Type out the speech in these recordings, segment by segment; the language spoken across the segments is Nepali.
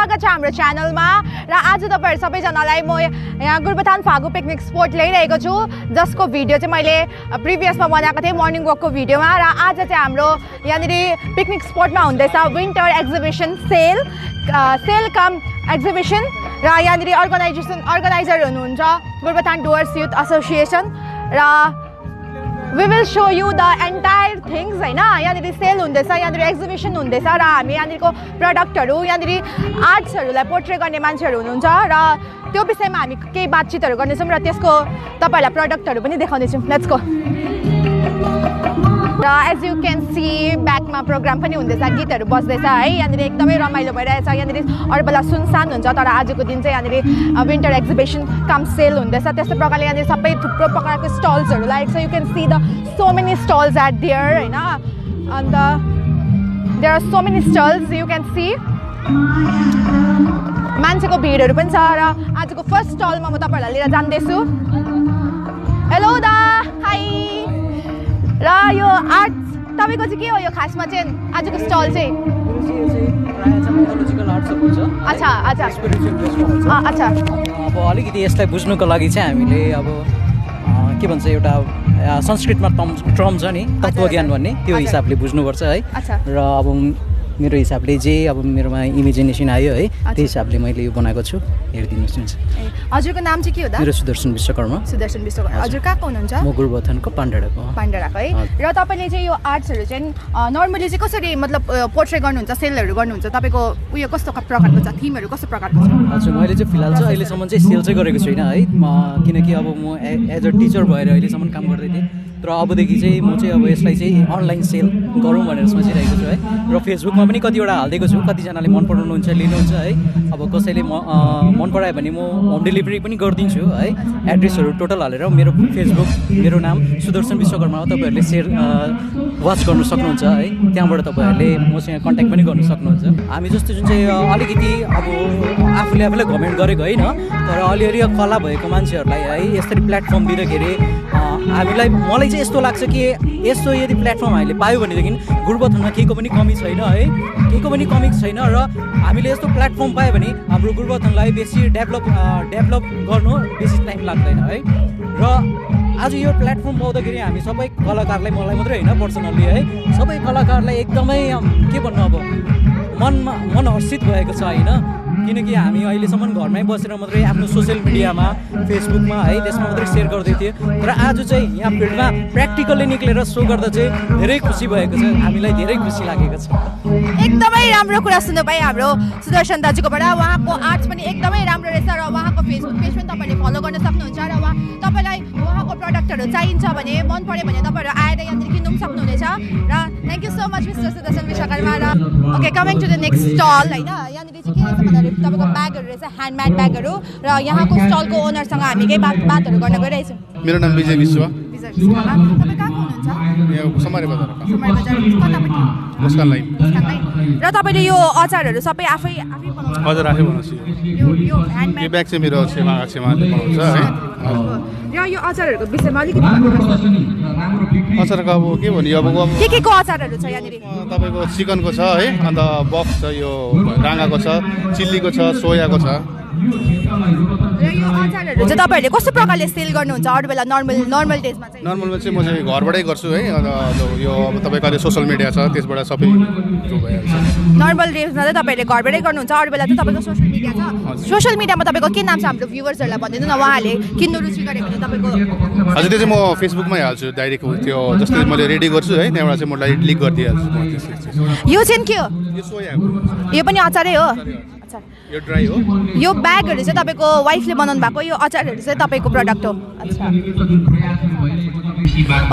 स्वागत छ हाम्रो च्यानलमा र आज तपाईहरु सबैजनालाई म यहाँ गुरबथान फागु पिकनिक स्पोट ल्याइरहेको छु जसको भिडियो चाहिँ मैले प्रिभियसमा बनाएको थिएँ मर्निङ वकको भिडियोमा र आज चाहिँ हाम्रो यहाँनिर पिकनिक स्पोटमा हुँदैछ विन्टर एक्जिबिसन सेल कम एक्जिबिसन र यहाँनिर अर्गनाइजर हुनुहुन्छ गुरबथान डुवर्स युथ एसोसिएसन र we will show you the entire things हैन यहाँनिर सेल हुँदैछ यहाँनिर एक्जिबिसन हुँदैछ र हामी यहाँनिरको प्रडक्टहरु यहाँनिर आर्ट्सहरुलाई पोर्ट्रे गर्ने मान्छेहरु हुनुहुन्छ र त्यो विषयमा हामी केही बातचितहरु गर्नेछौं र त्यसको तपाईहरुलाई प्रडक्टहरु पनि देखाउने छौं लेट्स गो र एज यु क्यान सी ब्याकमा प्रोग्राम पनि हुँदैछ गीतहरु बज्दैछ है यहाँनिर एकदमै रमाइलो भइरहेछ यहाँनिर अरु बेला सुनसान हुन्छ तर आजको दिन चाहिँ यहाँनिर विन्टर एक्जिबिसन कम सेल हुँदैछ त्यस्तै प्रकारले यहाँनिर सबै थुप्रो प्रकारको स्टल्सहरु लागेको छ you can see the so many stalls at there हैन and there are so many stalls you can see मान्छेको भिडहरु पनि छ र आजको फर्स्ट स्टलमा म तपाईहरुलाई लिएर जान्दैछु हेलो दा हाई र यो आर्ट तपाईको चाहिँ के हो यो खासमा चाहिँ आजको स्टल चाहिँ प्रायः आर्ट्सहरु छ अच्छा अच्छा अच्छा अब अलिकति यसलाई बुझ्नुको लागि चाहिँ हामीले अब के भन्छ एउटा संस्कृतमा टर्म छ नि तत्त्वज्ञान भन्ने त्यो हिसाबले बुझ्नुपर्छ है र अब मेरो हिसाबले जे अब मेरोमा इमेजिनेसन आयो है त्यही हिसाबले मैले यो बनाएको छु हेरिदिनुस् न हजुरको नाम चाहिँ के हो दा मेरो सुदर्शन विश्वकर्मा हजुर कहाँको हुनुहुन्छ म गुरबथानको पाण्डाडाको है र तपाईले चाहिँ यो आर्ट्सहरु चाहिँ नर्मली चाहिँ कसरी मतलब पोर्ट्रे गर्नुहुन्छ सेलहरु गर्नुहुन्छ तपाईको उयो कस्तो प्रकारको छ थीमहरु कस्तो प्रकारको छ हजुर मैले चाहिँ फिलहाल चाहिँ अहिलेसम्म चाहिँ सेल चाहिँ गरेको छैन है किनकि अब म एज अ टिचर भएर अहिलेसम्म काम गर्दै थिएँ तर अबदेखि चाहिँ म चाहिँ अब यसलाई चाहिँ अनलाइन सेल गरौँ भनेर सोचिरहेको छु है र फेसबुकमा पनि कतिवटा हालिदिएको छु कतिजनाले मन पराउनुहुन्छ लिनुहुन्छ है अब कसैले मन परायो भने म होम डेलिभरी पनि गरिदिन्छु है एड्रेसहरू टोटल हालेर मेरो फेसबुक मेरो नाम सुदर्शन विश्वकर्मा हो तपाईहरुले सेयर वाच गर्न सक्नुहुन्छ है त्यहाँबाट तपाईहरुले मसँग कन्ट्याक्ट पनि गर्न सक्नुहुन्छ हामी जस्तो जुन चाहिँ अलिकति अब आफूले घमेन्ट गरेको होइन तर अलिअलि कला भएको मान्छेहरूलाई है यसरी प्लेटफर्म दिँदाखेरि हामीलाई मलाई चाहिँ यस्तो लाग्छ कि यस्तो यदि प्लेटफर्म हामीले पायो भनेदेखि गुरबथानमा केहीको पनि कमी छैन है केहीको पनि कमी छैन र हामीले यस्तो प्लेटफर्म पायो भने हाम्रो गुरबथानलाई बेसी डेभलप गर्नु बेसी टाइम लाग्दैन है र आज यो प्लेटफर्म पाउँदाखेरि हामी सबै कलाकारलाई मलाई मात्रै होइन पर्सनल्ली है सबै कलाकारलाई एकदमै के भन्नु अब मन हर्षित भएको छ होइन किनकि हामी अहिलेसम्म घरमै बसेर मात्रै आफ्नो सोसियल मिडियामा फेसबुकमा है त्यसमा मात्रै सेयर गर्दै थिएँ तर आज चाहिँ यहाँ फिल्डमा प्र्याक्टिकल्ली निक्लेर सो गर्दा चाहिँ धेरै खुसी भएको छ हामीलाई धेरै खुसी लागेको छ एकदमै राम्रो कुरा सुन्नु पाएँ हाम्रो सुदर्शन दाजुकोबाट उहाँको आर्ट्स पनि एकदमै राम्रो रहेछ र उहाँको फेसबुक पेज पनि तपाईँले फलो गर्न सक्नुहुन्छ र तपाईँलाई उहाँको प्रडक्टहरू चाहिन्छ भने मन पर्यो भने तपाईँहरू आएर यहाँनिर किन्नु पनि सक्नुहुनेछ र thank you so much mister Sudarshan Vishwakarma र okay coming to the next stall होइन यहाँनिर चाहिँ के रहेछ भन्दाखेरि तपाईको ब्यागहरु रहेछ ह्यान्डमेड ब्यागहरु र यहाँको स्टलको ओनरसँग हामी केही बातहरु गर्न गइरहेछौँ मेरो नाम विजय विश्व तपाईँ कहाँको हुनुहुन्छ यो समारे बजारको कतापट्टि मुस्कान लाइन र तपाईँले यो अचारहरु सबै आफै बनाउनुहुन्छ हजुर आफै बनाउँछु यो ह्यान्डमेड यो ब्याग चाहिँ मेरो छेमाले बनाउँछ है र यो अचारहरुको विषयमा अलिकति भन्नुहोस् अचारको अब के भन्यो अब के को अचारहरु छ यहाँनिर तपाईको चिकनको छ है अन्त बक्स छ यो राँगाको छ चिल्लीको छ सोयाको छ र यो अचारहरु चाहिँ तपाईहरुले कस्तो प्रकारले सेल गर्नुहुन्छ अरु बेला नर्मल डेजमा चाहिँ नर्मलमा चाहिँ म चाहिँ घरबाटै गर्छु है अन्त यो अब तपाईको अहिले सोशल मिडिया छ त्यसबाट सबै जो भइहाल्छ नर्मल डेजमा चाहिँ तपाईहरुले घरबाटै गर्नुहुन्छ अरु बेला चाहिँ तपाईको सोशल मिडिया छ सोशल मिडियामा तपाईको के नाम छ हाम्रो भ्युअर्सहरुलाई भनिदिनु न उहाँले किन्नु रुचि गरे भने तपाईको हजुर त्यो चाहिँ म फेसबुकमै हाल्छु डाइरेक्ट त्यो जस्तै मैले रेडी गर्छु है त्यहाँबाट चाहिँ म डाइरेक्ट क्लिक गरिदिइहाल्छु यो चाहिँ के हो यो सोयाको यो पनि अचारै हो अच्छा यो ड्राई हो यो ब्यागहरु चाहिँ तपाईको वाइफले बनाउनु भएको यो अचारहरु चाहिँ तपाईको प्रोडक्ट हो अच्छा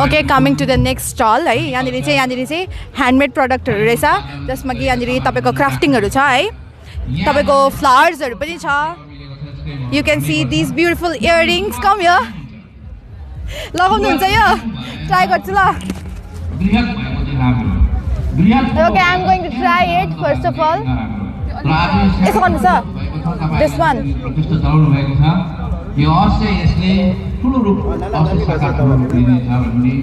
okay coming to the next stall है यहाँनिर चाहिँ ह्यान्डमेड प्रडक्टहरु रहेछ जसमा कि यहाँनिर तपाईको क्राफ्टिङहरु छ है तपाईको फ्लावर्सहरु पनि छ you can see this beautiful earrings कम यो लगाउनुहुन्छ यो ट्राई गर्छु ल okay I am going to try it first of all यसो गर्नु छ दिस वान यो अवश्य यसले ठुलो रूप अवश्य साकार रूप लिनेछ भन्ने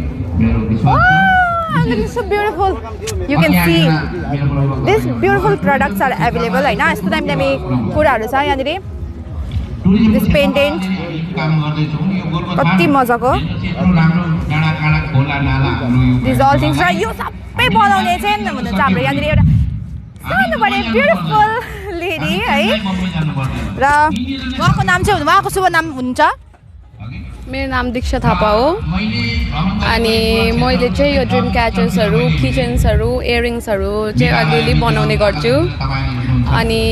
मेरो विश्वास छ I'm looking so beautiful. You can see these beautiful products are available हैन यस्तो दामी दामी कुराहरु छ यहाँनिर this pendant कति मजाको these all things र यो सबै बनाउने चाहिँ हुनुहुन्छ हाम्रो यहाँनिर एउटा सानो बडे ब्युटिफुल लेडी है र उहाँको नाम चाहिँ उहाँको शुभ नाम हुन्छ मेरो नाम दीक्षा थापा हो अनि मैले चाहिँ यो ड्रिम क्याचर्सहरू किचन्सहरू इयरिङ्सहरू चाहिँ अलिअलि बनाउने गर्छु अनि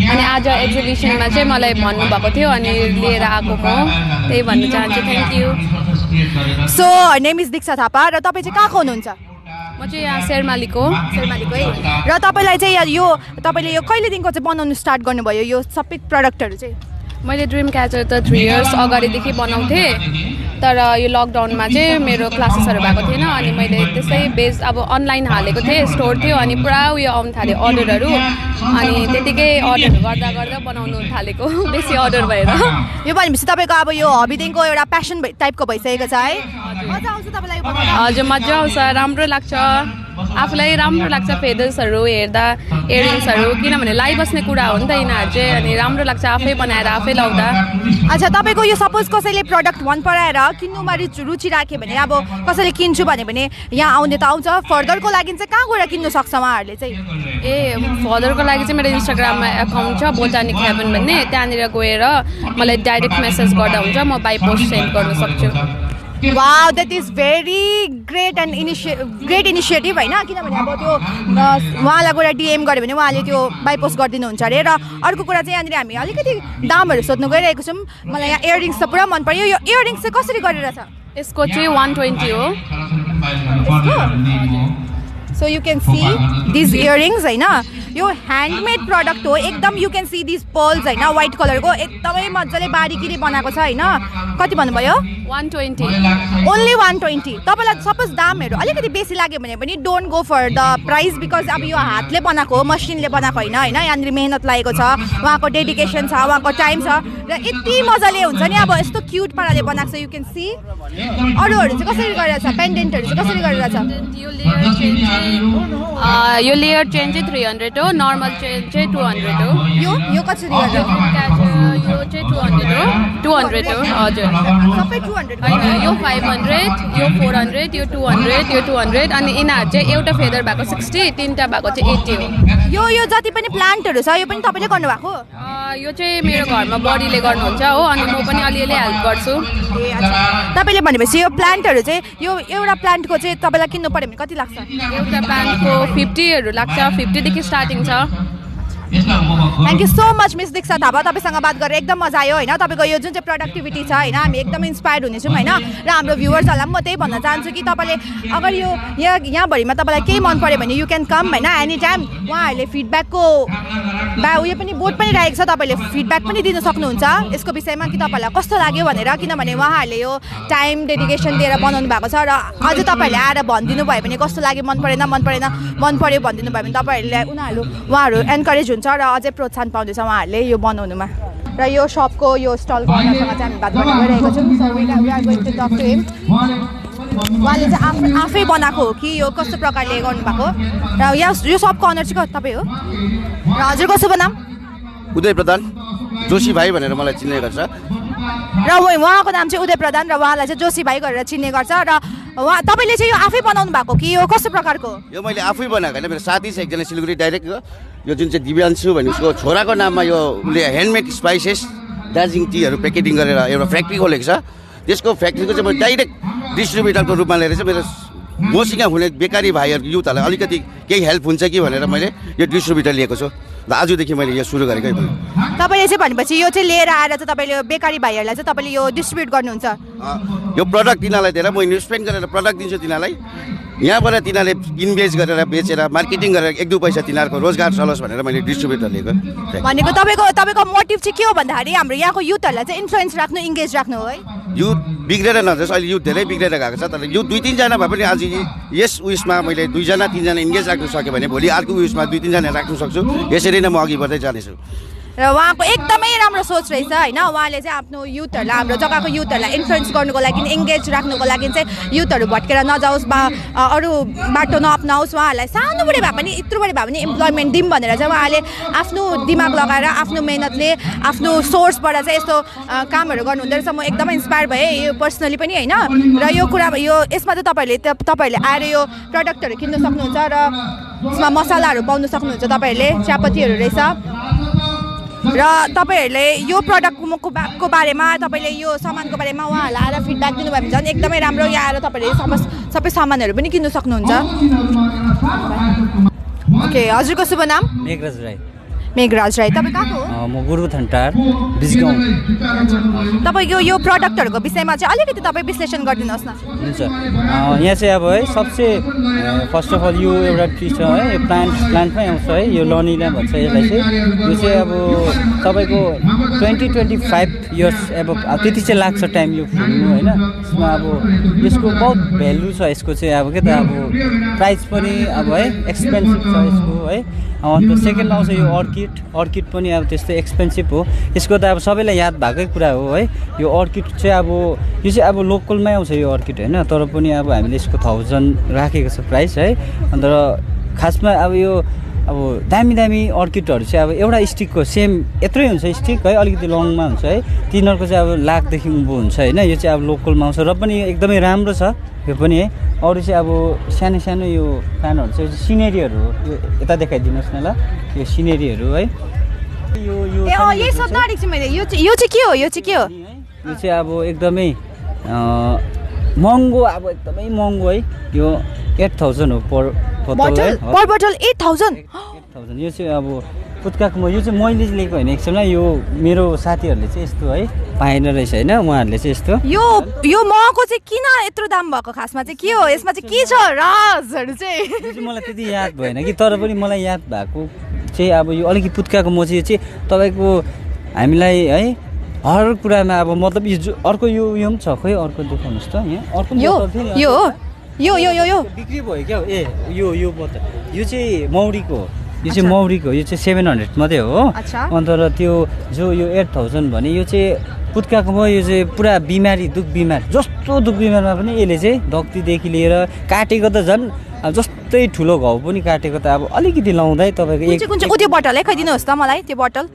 आज एक्जिबिसनमा चाहिँ मलाई भन्नुभएको थियो अनि लिएर आएको म त्यही भन्न चाहन्छु thank you so name is Diksha Thapa र तपाईँ चाहिँ कहाँको हुनुहुन्छ म चाहिँ यहाँ शेरमालीको है र तपाईँलाई चाहिँ यो तपाईँले यो कहिलेदेखिको चाहिँ बनाउनु स्टार्ट गर्नुभयो यो सबै प्रडक्टहरू चाहिँ मैले ड्रिम क्याचर त 3 इयर्स अगाडिदेखि बनाउँथेँ तर यो लकडाउनमा चाहिँ मेरो क्लासेसहरू भएको थिएन अनि मैले त्यसै बेस अब अनलाइन हालेको थिएँ स्टोर थियो अनि पुरा उयो आउनु थाल्यो अर्डरहरू अनि त्यतिकै अर्डर गर्दा गर्दा बनाउनु थालेको बेसी अर्डर भएर यो भनेपछि तपाईँको अब यो हबीदेखिको एउटा प्यासन टाइपको भइसकेको छ है मजा आउँछ तपाईँलाई हजुर मजा आउँछ राम्रो लाग्छ आफूलाई राम्रो लाग्छ फेदर्सहरू हेर्दा इयरिङ्सहरू किनभने लाइबस्ने कुरा हो नि त यिनीहरू चाहिँ अनि राम्रो लाग्छ आफै बनाएर आफै लाउँदा अच्छा तपाईँको यो सपोज कसैले प्रडक्ट मन पराएर किन्नुमा रुचि राख्यो भने अब कसैले किन्छु भन्यो भने यहाँ आउने त आउँछ फर्दरको लागि चाहिँ कहाँ गएर किन्नु सक्छ उहाँहरूले चाहिँ ए फर्दरको लागि चाहिँ मेरो इन्स्टाग्राममा एकाउन्ट छ बोटानिक हेभन भन्ने त्यहाँनिर गएर मलाई डाइरेक्ट मेसेज गर्दा हुन्छ म बाई पोस्ट सेन्ड गर्न सक्छु wow that is very great and great initiative होइन किनभने अब त्यो उहाँलाई गएर डिएम गऱ्यो भने उहाँले त्यो बाई पोस्ट गरिदिनुहुन्छ अरे र अर्को कुरा चाहिँ यहाँनिर हामी अलिकति दामहरू सोध्नु गइरहेको छौँ मलाई यहाँ इयरिङ्स त पुरा मन पर्यो यो इयरिङ्स चाहिँ कसरी गरेर छ यसको चाहिँ 120 हो so you can see this earrings होइन यो ह्यान्डमेड प्रडक्ट हो एकदम you can see this pearls होइन व्हाइट कलरको एकदमै मजाले बारीकिरी बनाएको छ होइन कति भन्नुभयो 120 ओन्ली 120 तपाईँलाई सपोज दामहरू अलिकति बेसी लाग्यो भने पनि don't go for the price because अब यो हातले बनाएको हो मसिनले बनाएको होइन यहाँनिर मेहनत लागेको छ उहाँको डेडिकेसन छ उहाँको टाइम छ र यति मजाले हुन्छ नि अब यस्तो क्युट पाराले बनाएको छ यु क्यान सी अरूहरू चाहिँ कसरी गरेर छ पेन्डेन्टहरू चाहिँ कसरी गरेर छ यो लेयर चेन चाहिँ 300 हो नर्मल चेन चाहिँ 200 हो यो कसरी गरेर यो चाहिँ 200 हो 200 हो हजुर सबै 200 होइन यो 500 यो 400 यो 200 यो 200 अनि यिनीहरू चाहिँ एउटा फेदर भएको 60 तीनटा भएको चाहिँ 80 हो यो जति पनि प्लान्टहरू छ यो पनि तपाईँले गर्नुभएको यो चाहिँ मेरो घरमा बडीले गर्नुहुन्छ हो अनि म पनि अलिअलि हेल्प गर्छु ए अच्छा तपाईँले भनेपछि यो प्लान्टहरू चाहिँ यो एउटा प्लान्टको चाहिँ तपाईँलाई किन्नु पर्यो भने कति लाग्छ एउटा प्लान्टको 50हरू लाग्छ 50 देखि स्टार्टिङ छ thank you so much miss Diksha Thapa तपाईँसँग बात गरेर एकदम मजा आयो होइन तपाईँको यो जुन चाहिँ प्रोडक्टिभिटी छ होइन हामी एकदम इन्सपायर्ड हुनेछौँ होइन र हाम्रो भ्युवर्सहरूलाई पनि म त्यही भन्न चाहन्छु कि तपाईँले अगर यो यहाँभरिमा तपाईँलाई केही मन पऱ्यो भने यु क्यान कम होइन एनी टाइम उहाँहरूले फिडब्याकको उयो पनि बोर्ड पनि राखेको छ तपाईँले फिडब्याक पनि दिन सक्नुहुन्छ यसको विषयमा कि तपाईँहरूलाई कस्तो लाग्यो भनेर किनभने उहाँहरूले यो टाइम डेडिकेसन दिएर बनाउनु भएको छ र अझ तपाईँहरूले आएर भनिदिनु भयो भने कस्तो लाग्यो मन पऱ्यो भनिदिनु भयो भने तपाईँहरूले उहाँहरू एन्करेज हुन्छ र अझै प्रोत्साहन पाउँदैछ उहाँहरूले यो बनाउनुमा र यो सपको यो स्टलको ओनरसँग चाहिँ हामी बात गर्न गइरहेको छौँ उहाँले चाहिँ आफै बनाएको हो कि यो कस्तो प्रकारले गर्नुभएको र यो सपको ओनर चाहिँ तपाईँ हो र हजुरको शुभ नाम उदय प्रधान जोशी भाइ भनेर मलाई चिन्ने गर्छ र उहाँको नाम चाहिँ उदय प्रधान र उहाँलाई चाहिँ जोशी भाइ गरेर चिन्ने गर्छ र तपाईँले चाहिँ यो आफै बनाउनु भएको कि यो कस्तो प्रकारको यो मैले आफै बनाएको होइन मेरो साथी छ एकजना सिलगढी डाइरेक्ट यो जुन चाहिँ दिव्यान्शु भन्ने उसको छोराको नाममा यो उसले ह्यान्डमेड स्पाइसेस दार्जिलिङ टीहरू प्याकेटिङ गरेर एउटा फ्याक्ट्री खोलेको छ त्यसको फ्याक्ट्रीको चाहिँ म डाइरेक्ट डिस्ट्रिब्युटरको रूपमा लिएर चाहिँ मेरो मसिका हुने बेकारी भाइहरू युथहरूलाई अलिकति केही हेल्प हुन्छ कि भनेर मैले यो डिस्ट्रिब्युटर लिएको छु र आजदेखि मैले यो सुरु गरेकै हो तपाईँले चाहिँ भनेपछि यो चाहिँ लिएर आएर चाहिँ तपाईँले बेकारी भाइहरूलाई चाहिँ तपाईँले यो डिस्ट्रिब्युट गर्नुहुन्छ यो प्रडक्ट तिनीहरूलाई दिएर म इन्भेस्टमेन्ट गरेर प्रडक्ट दिन्छु तिनीहरूलाई यहाँबाट तिनीहरूले किनबेच गरेर बेचेर मार्केटिङ गरेर 1-2 पैसा तिनीहरूको रोजगार चलोस् भनेर मैले डिस्ट्रिब्युटर लिएको भनेको तपाईँको मोटिभ चाहिँ के हो भन्दाखेरि हाम्रो यहाँको युथहरूलाई चाहिँ इन्फ्लुएन्स राख्नु इङ्गेज राख्नु हो है युथ बिग्रेर नजाओस् अहिले युथ धेरै बिग्रेर गएको छ तर युथ 2-3 जना भए पनि आज यस उयसमा मैले 2-3 जना इन्गेज राख्न सकेँ भने भोलि अर्को उयसमा 2-3 जना राख्न सक्छु यसरी नै म अघि बढ्दै जानेछु र उहाँको एकदमै राम्रो सोच रहेछ होइन। उहाँले चाहिँ आफ्नो युथहरूलाई हाम्रो जग्गाको युथहरूलाई इन्फ्लुएन्स गर्नुको लागि एङ्गेज राख्नुको लागि चाहिँ युथहरू भट्केर नजाओस् वा अरू बाटो नअप्नाओस्, उहाँहरूलाई सानो बढी भए पनि यत्रो बढी भए पनि इम्प्लोइमेन्ट दिउँ भनेर चाहिँ उहाँले आफ्नो दिमाग लगाएर आफ्नो मेहनतले आफ्नो सोर्सबाट चाहिँ यस्तो कामहरू गर्नुहुँदो रहेछ। म एकदमै इन्सपायर भएँ यो पर्सनली पनि होइन। र यो कुरा यो यसमा चाहिँ तपाईँहरूले आएर यो प्रडक्टहरू किन्नु सक्नुहुन्छ र यसमा मसलाहरू पाउनु सक्नुहुन्छ तपाईँहरूले, चियापत्तीहरू रहेछ। र तपाईँहरूले यो प्रडक्टको बारेमा तपाईँले यो सामानको बारेमा उहाँहरूलाई आएर फिडब्याक दिनुभयो भने झन् एकदमै राम्रो। यहाँ आएर तपाईँहरूले सबै सामानहरू पनि किन्नु सक्नुहुन्छ। ओके, हजुरको शुभ नाम? मेघराज राई। मेघराज राई। तपाईँ कहाँको हो? म गुरुथन्टार बिजगाउँ। तपाईँको यो प्रडक्टहरूको विषयमा चाहिँ अलिकति तपाईँ विश्लेषण गरिदिनुहोस् न। हुन्छ, यहाँ चाहिँ अब है सबसे फर्स्ट अफ अल यो एउटा ट्री छ है, यो प्लान्टमै आउँछ है, यो लनिला भन्छ यसलाई चाहिँ। यो चाहिँ अब तपाईँको 20-25 इयर्स अब त्यति चाहिँ लाग्छ टाइम यो फुल्नु होइन। यसमा अब यसको बहुत भ्यालु छ यसको चाहिँ अब के त अब प्राइस पनि अब है एक्सपेन्सिभ छ यसको है। अन्त सेकेन्ड आउँछ यो अर्किड पनि अब त्यस्तै एक्सपेन्सिभ हो। यसको त अब सबैलाई याद भएकै कुरा हो है। यो अर्किड चाहिँ अब यो चाहिँ अब लोकलमै आउँछ यो अर्किड होइन, तर पनि अब हामीले यसको 1000 राखेको छ प्राइस है। अन्त खासमा अब यो अब दामी अर्किडहरू चाहिँ अब एउटा स्टिकको सेम यत्रै हुन्छ स्टिक है, अलिकति लङमा हुन्छ है। तिनीहरूको चाहिँ अब लाखदेखि उँभो हुन्छ होइन। यो चाहिँ अब लोकलमा आउँछ र पनि एकदमै राम्रो छ यो पनि है। अरू चाहिँ अब सानो यो प्लान्टहरू चाहिँ सिनेरीहरू हो। यो यता देखाइदिनुहोस् न ल, यो सिनेरीहरू है। यो यही सोध्न आँटेको छु मैले। यो चाहिँ के हो? यो चाहिँ अब एकदमै महँगो, अब एकदमै महँगो है। यो 8000 हो पर बोतल 8000। यो चाहिँ अब पुत्काको यो चाहिँ मैले लिएको होइन एक्चुअलमा, यो मेरो साथीहरूले चाहिँ यस्तो है पाएन रहेछ होइन, उहाँहरूले चाहिँ यस्तो। यो महँगो चाहिँ किन यत्रो दाम भएको खासमा चाहिँ के हो? यसमा चाहिँ के छ राजहरू चाहिँ? मलाई त्यति याद भएन कि, तर पनि मलाई याद भएको चाहिँ अब यो अलिकति पुत्काको मोची चाहिँ तपाईँको हामीलाई है हर कुरामा अब मतलब यो अर्को यो पनि छ खोइ, अर्को देखाउनुहोस् त यहाँ। अर्को यो बिक्री भयो क्या? ए यो बोतल यो चाहिँ मौरीको, यो चाहिँ मौरीको, यो चाहिँ 700 मात्रै हो। अन्त र त्यो जो यो 8000 भने यो चाहिँ पुत्काको भयो। यो चाहिँ पुरा दुख बिमार जस्तो दुख बिमारमा पनि यसले चाहिँ दक्तीदेखि लिएर काटेको त झन् जस्तै ठुलो घाउ पनि काटेको त अब अलिकति लाउँदै तपाईँको कुन चाहिँ त्यो बोतल देखाइदिनुहोस् त मलाई। त्यो बोतल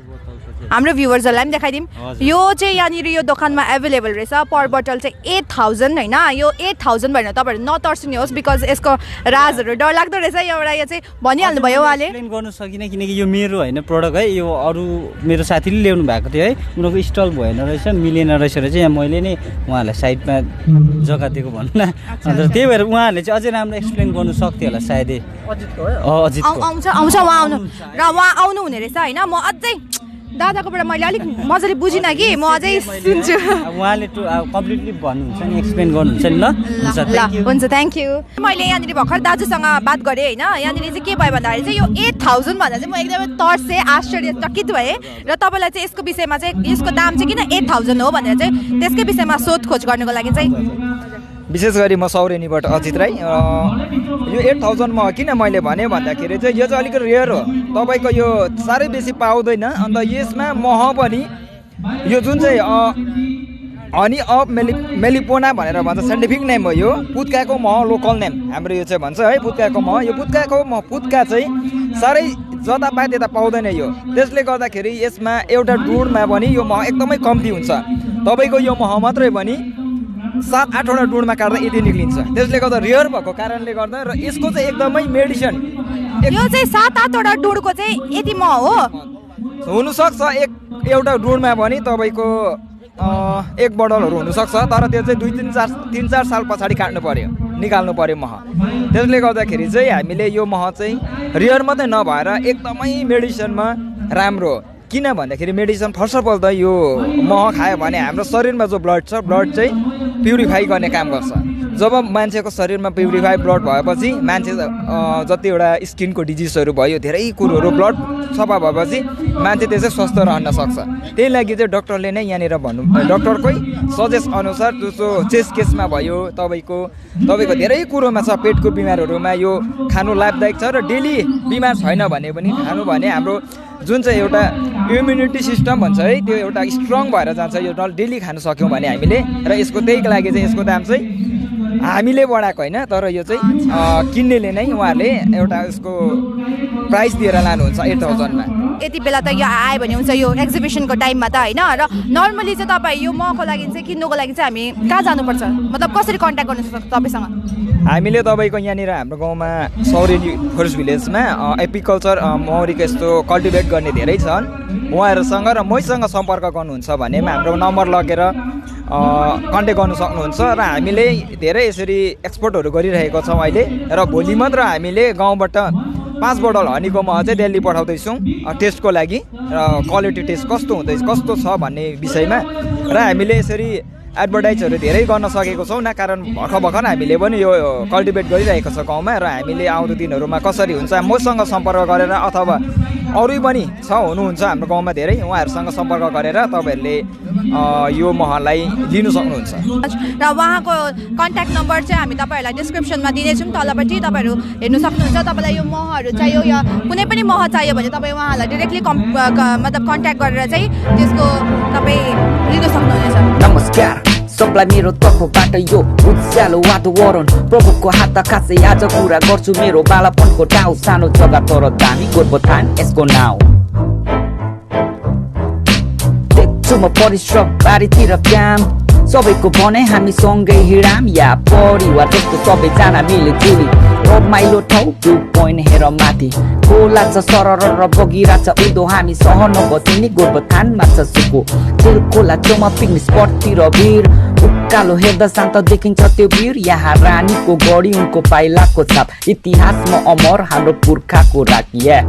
हाम्रो भ्युवर्सहरूलाई पनि देखाइदिउँ। यो चाहिँ यहाँनिर यो दोकानमा एभाइलेबल रहेछ। पर बोतल चाहिँ 8000 होइन। यो 8000 भनेर तपाईँहरू नतर्सिनुहोस्, बिकज यसको राजहरू डरलाग्दो रहेछ। एउटा यो चाहिँ भनिहाल्नु भयो उहाँले। एक्सप्लेन गर्नु सकिनँ किनकि यो मेरो होइन प्रडक्ट है, यो अरू मेरो साथीले ल्याउनु भएको थियो है। उनीहरूको स्टल भएन रहेछ, मिलेन रहेछ चाहिँ यहाँ मैले नै उहाँहरूलाई साइडमा जग्गा दिएको भन्नु न। अन्त त्यही भएर उहाँहरूले चाहिँ अझै राम्रो एक्सप्लेन गर्नु सक्थ्यो होला सायदै। अजित आउँछ उहाँ आउनु र उहाँ आउनु हुने रहेछ होइन। म अझै दादाकोबाट मैले अलिक मजाले बुझिनँ कि, म अझै सुन्छु। उहाँले कम्प्लिटली भन्नुहुन्छ नि, एक्सप्लेन गर्नुहुन्छ नि। ल हुन्छ, थ्याङ्क यू। मैले यहाँनिर भर्खर दाजुसँग बात गरेँ होइन। यहाँनिर चाहिँ के भयो भन्दाखेरि चाहिँ यो 8000 भन्दा चाहिँ म एकदमै तर्सेँ, आश्चर्यचकित भएँ। र तपाईँलाई चाहिँ यसको विषयमा चाहिँ यसको दाम चाहिँ किन 8000 हो भनेर चाहिँ त्यसकै विषयमा सोधखोज गर्नुको लागि चाहिँ विशेष गरी म सौरेनीबाट अजित राई। यो 8000 मा किन मैले भने भन्दाखेरि चाहिँ यो चाहिँ अलिकति रेयर हो, तपाईँको यो साह्रै बेसी पाउँदैन। अन्त यसमा मह पनि यो जुन चाहिँ हनी अफ मेलिपोना भनेर भन्छ, साइन्टिफिक नेम हो यो। पुत्काको मह लोकल नेम हाम्रो यो चाहिँ भन्छ है, पुत्काको मह। यो पुत्का चाहिँ साह्रै जता पाए त्यता पाउँदैन यो। त्यसले गर्दाखेरि यसमा एउटा डुडमा पनि यो मह एकदमै कम्ती हुन्छ। तपाईँको यो मह मात्रै पनि 7-8वटा डुडमा काट्दा यति निक्लिन्छ। त्यसले गर्दा रेयर भएको कारणले गर्दा र यसको चाहिँ एकदमै मेडिसिन। यो चाहिँ 7-8वटा डुडको चाहिँ यति मह हो हुनसक्छ। एउटा डुडमा पनि तपाईँको 1 बोतलहरू हुनसक्छ, तर त्यो चाहिँ 3-4 साल पछाडि निकाल्नु पर्यो मह। त्यसले गर्दाखेरि चाहिँ हामीले यो मह चाहिँ रेयर मात्रै नभएर एकदमै मेडिसिनमा राम्रो हो। किन भन्दाखेरि मेडिसिन फर्स्ट अफ अल त यो मह खायो भने हाम्रो शरीरमा जो ब्लड छ, ब्लड चाहिँ प्युरिफाई गर्ने काम गर्छ। जब मान्छेको शरीरमा प्युरिफाई ब्लड भएपछि मान्छे जतिवटा स्किनको डिजिजहरू भयो धेरै कुरोहरू ब्लड सफा भएपछि मान्छे त्यसै स्वस्थ रहन सक्छ। त्यही लागि चाहिँ डक्टरले नै यहाँनिर डक्टरकै सजेस्ट अनुसार जस्तो चेस्ट केसमा भयो तपाईँको धेरै कुरोमा छ, पेटको बिमारहरूमा यो खानु लाभदायक छ र डेली बिमार छैन भने पनि खानु भने हाम्रो जुन चाहिँ एउटा इम्युनिटी सिस्टम भन्छ है त्यो एउटा स्ट्रङ भएर जान्छ यो डेली खानु सक्यौँ भने हामीले। र यसको त्यही लागि चाहिँ यसको दाम चाहिँ हामीले बढाएको होइन, तर यो चाहिँ किन्नेले नै उहाँहरूले एउटा यसको प्राइस दिएर लानुहुन्छ 8000 मा। यति बेला त यो आयो भने हुन्छ यो एक्जिबिसनको टाइममा त होइन। र नर्मली चाहिँ तपाईँ यो महको लागि चाहिँ किन्नुको लागि चाहिँ हामी कहाँ जानुपर्छ, मतलब कसरी कन्ट्याक्ट गर्नु सक्छ तपाईँसँग? हामीले तपाईँको यहाँनिर हाम्रो गाउँमा सौरेनी फरेस्ट भिलेजमा एपिकल्चर मौरीको यस्तो कल्टिभेट गर्ने धेरै छन्, उहाँहरूसँग र मैसँग सम्पर्क गर्नुहुन्छ भने हाम्रो नम्बर लगेर कन्ट्याक्ट गर्नु सक्नुहुन्छ। र हामीले धेरै यसरी एक्सपोर्टहरू गरिरहेको छौँ अहिले, र भोलि मात्र हामीले गाउँबाट 5 बोतल हनीको मह चाहिँ दिल्ली पठाउँदैछौँ टेस्टको लागि, र क्वालिटी टेस्ट कस्तो छ भन्ने विषयमा। र हामीले यसरी एडभर्टाइजहरू धेरै गर्न सकेको छौँ न, कारण भर्खर हामीले पनि यो कल्टिभेट गरिरहेको छ गाउँमा। र हामीले आउँदो दिनहरूमा कसरी हुन्छ मसँग सम्पर्क गरेर अथवा अरू पनि हुनुहुन्छ हाम्रो गाउँमा धेरै, उहाँहरूसँग सम्पर्क गरेर तपाईँहरूले यो महलाई लिनु सक्नुहुन्छ। र उहाँको कन्ट्याक्ट नम्बर चाहिँ हामी तपाईँहरूलाई डिस्क्रिप्सनमा दिनेछौँ, तलपट्टि तपाईँहरू हेर्नु सक्नुहुन्छ। तपाईँलाई यो महहरू चाहियो या कुनै पनि मह चाहियो भने तपाईँ उहाँहरूलाई डिरेक्टली मतलब कन्ट्याक्ट गरेर चाहिँ त्यसको तपाईँ लिनु सक्नुहुनेछ। नमस्कार सबलाई मेरो तर्फबाट यो उज्यालो वातावरण प्रभुको हात खासै आज कुरा गर्छु मेरो बालापनको टाउ सानो जग्गा तर दामी गोर्बथान यसको नाउँ देख्छु म परिश्रम बारीतिर काम सबैको भने हामी सँगै हिँडाम या परिवार जस्तो सबैजना मिलिजुली रमाइलो ठाउँ भ्यू पोइन्ट हेर माथि खोला छ सरर र बगिरा छ उदो हामी सहन बस्ने गोर्बथानमा छ सुको तेल खोला छेउमा पिकनिक स्पटतिर भिड उकालो हेर्दा शान्त देखिन्छ त्यो भिड यहाँ रानीको गढी उनको पाइलाको छाप इतिहासमा अमर हाम्रो पुर्खाको राखिया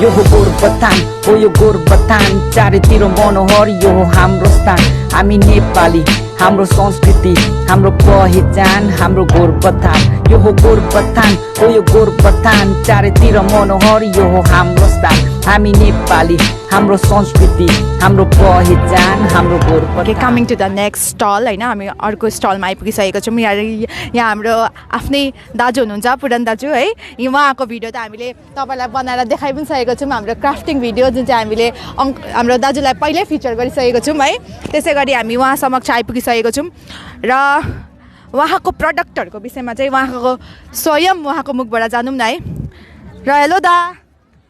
यो हो गोर्बथान हो यो गोर्बथान चारैतिर मनोहर यो हो हाम्रो स्थान हामी नेपाली हाम्रो संस्कृति हाम्रो पहिचान हाम्रो गोर्बथान यो हो गोर्बथान हो यो गोर्बथान चारैतिर मनोहर यो हो हाम्रो स्थान हामी नेपाली हाम्रो संस्कृति हाम्रो पहिचान हाम्रो Gorubathan. Coming to the next stall होइन, हामी अर्को स्टलमा आइपुगिसकेको छौँ। यहाँ हाम्रो आफ्नै दाजु हुनुहुन्छ पुरन दाजु है, उहाँको भिडियो त हामीले तपाईँलाई बनाएर देखाइ पनि सकेको छौँ, हाम्रो क्राफ्टिङ भिडियो जुन चाहिँ हामीले हाम्रो दाजुलाई पहिल्यै फिचर गरिसकेको छौँ है। त्यसै गरी हामी उहाँ समक्ष आइपुगिसकेको छौँ र उहाँको प्रडक्टहरूको विषयमा चाहिँ उहाँको स्वयं उहाँको मुखबाट जानौँ न है। र हेलो दा।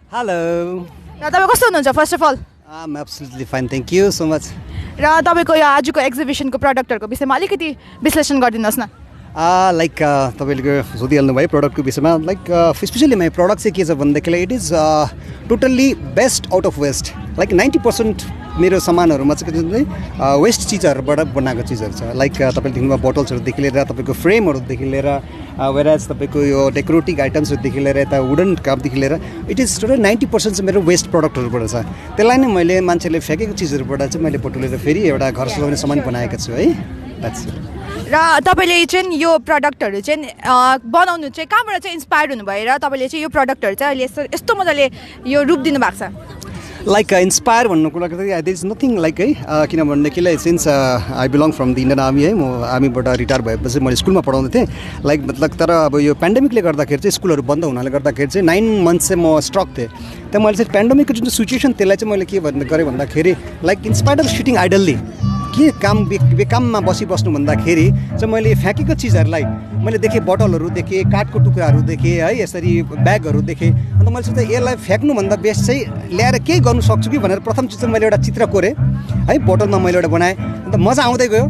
हेलो। र तपाईँ कस्तो हुनुहुन्छ first of all? I'm absolutely fine, thank you so much. र तपाईँको यो आजको एक्जिबिसनको प्रडक्टहरूको विषयमा अलिकति विश्लेषण गरिदिनुहोस् न। लाइक तपाईँले सोधिहाल्नु भयो प्रडक्टको विषयमा लाइक स्पेसली माई प्रडक्ट चाहिँ के छ भन्दाखेरि it is totally best out of waste like 90% मेरो सामानहरूमा चाहिँ वेस्ट चिजहरूबाट बनाएको चिजहरू छ लाइक तपाईँले देख्नुभयो बोटल्सहरूदेखि लिएर तपाईँको फ्रेमहरूदेखि लिएर वेराज तपाईँको यो डेकोरेटिभ आइटम्सहरूदेखि लिएर यता वुडन कपदेखि लिएर इट इज टोटल 90% चाहिँ मेरो वेस्ट प्रडक्टहरूबाट छ। त्यसलाई नै मैले मान्छेले फ्याँकेको चिजहरूबाट चाहिँ मैले बटुलेर फेरि एउटा घर सजाउने सामान बनाएको छु है। र तपाईँले चाहिँ यो प्रडक्टहरू चाहिँ बनाउनु चाहिँ कहाँबाट चाहिँ इन्सपायर हुनुभयो र तपाईँले चाहिँ यो प्रडक्टहरू चाहिँ अहिले यस्तो मजाले यो रूप दिनुभएको छ? लाइक इन्सपायर भन्नुको लागि देयर इज नथिङ लाइक है किनभनेदेखिलाई since I belong from the Indian army है, म आर्मीबाट रिटायर भएपछि मैले स्कुलमा पढाउँदै थिएँ लाइक मतलब तर अब यो पेन्डेमिकले गर्दाखेरि चाहिँ स्कुलहरू बन्द हुनाले गर्दाखेरि चाहिँ 9 months चाहिँ म स्ट्रक थिएँ। त्यहाँ मैले चाहिँ पेन्डेमिकको जुन सिचुएसन त्यसलाई चाहिँ मैले के गरेँ भन्दाखेरि लाइक इन्सपायर अफ सिटिङ आइडल्ली के काम बेकाममा बसिबस्नु भन्दाखेरि चाहिँ मैले फ्याँकेको चिजहरूलाई मैले देखेँ बोटलहरू देखेँ काठको टुक्राहरू देखेँ है यसरी ब्यागहरू देखेँ अन्त मैले सोचेँ यसलाई फ्याँक्नुभन्दा बेस्ट चाहिँ ल्याएर केही गर्नु सक्छु कि भनेर प्रथम चिज चाहिँ मैले एउटा चित्र कोरेँ है बोटलमा मैले एउटा बनाएँ अन्त मजा आउँदै गयो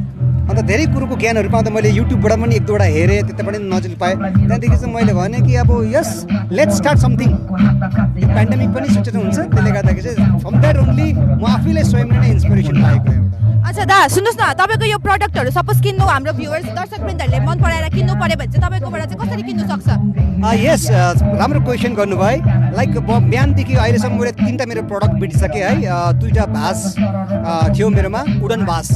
अन्त धेरै कुरोको ज्ञानहरू पाउँदा मैले युट्युबबाट पनि एक दुईवटा हेरेँ त्यताबाट पनि नजिक पाएँ। त्यहाँदेखि चाहिँ मैले भने कि अब यस लेट्स स्टार्ट समथिङ पेन्डेमिक पनि सिचुएसन हुन्छ त्यसले गर्दाखेरि चाहिँ फ्रम द्याट ओन्ली म आफैलाई स्वयं नै इन्सपिरेसन पाएको एउटा अच्छा दा सुन्नुहोस् न तपाईँको यो प्रडक्टहरू सपोज किन्नु हाम्रो भ्युवर्स दर्शकवृन्दहरूले मन पराएर किन्नु पर्यो भने चाहिँ तपाईँकोबाट चाहिँ कसरी किन्नु सक्छ यस राम्रो क्वेसन गर्नुभयो लाइक बिहानदेखि अहिलेसम्म मैले 3टा मेरो प्रडक्ट बेचिसकेँ है 2टा भास थियो मेरोमा वुडन भास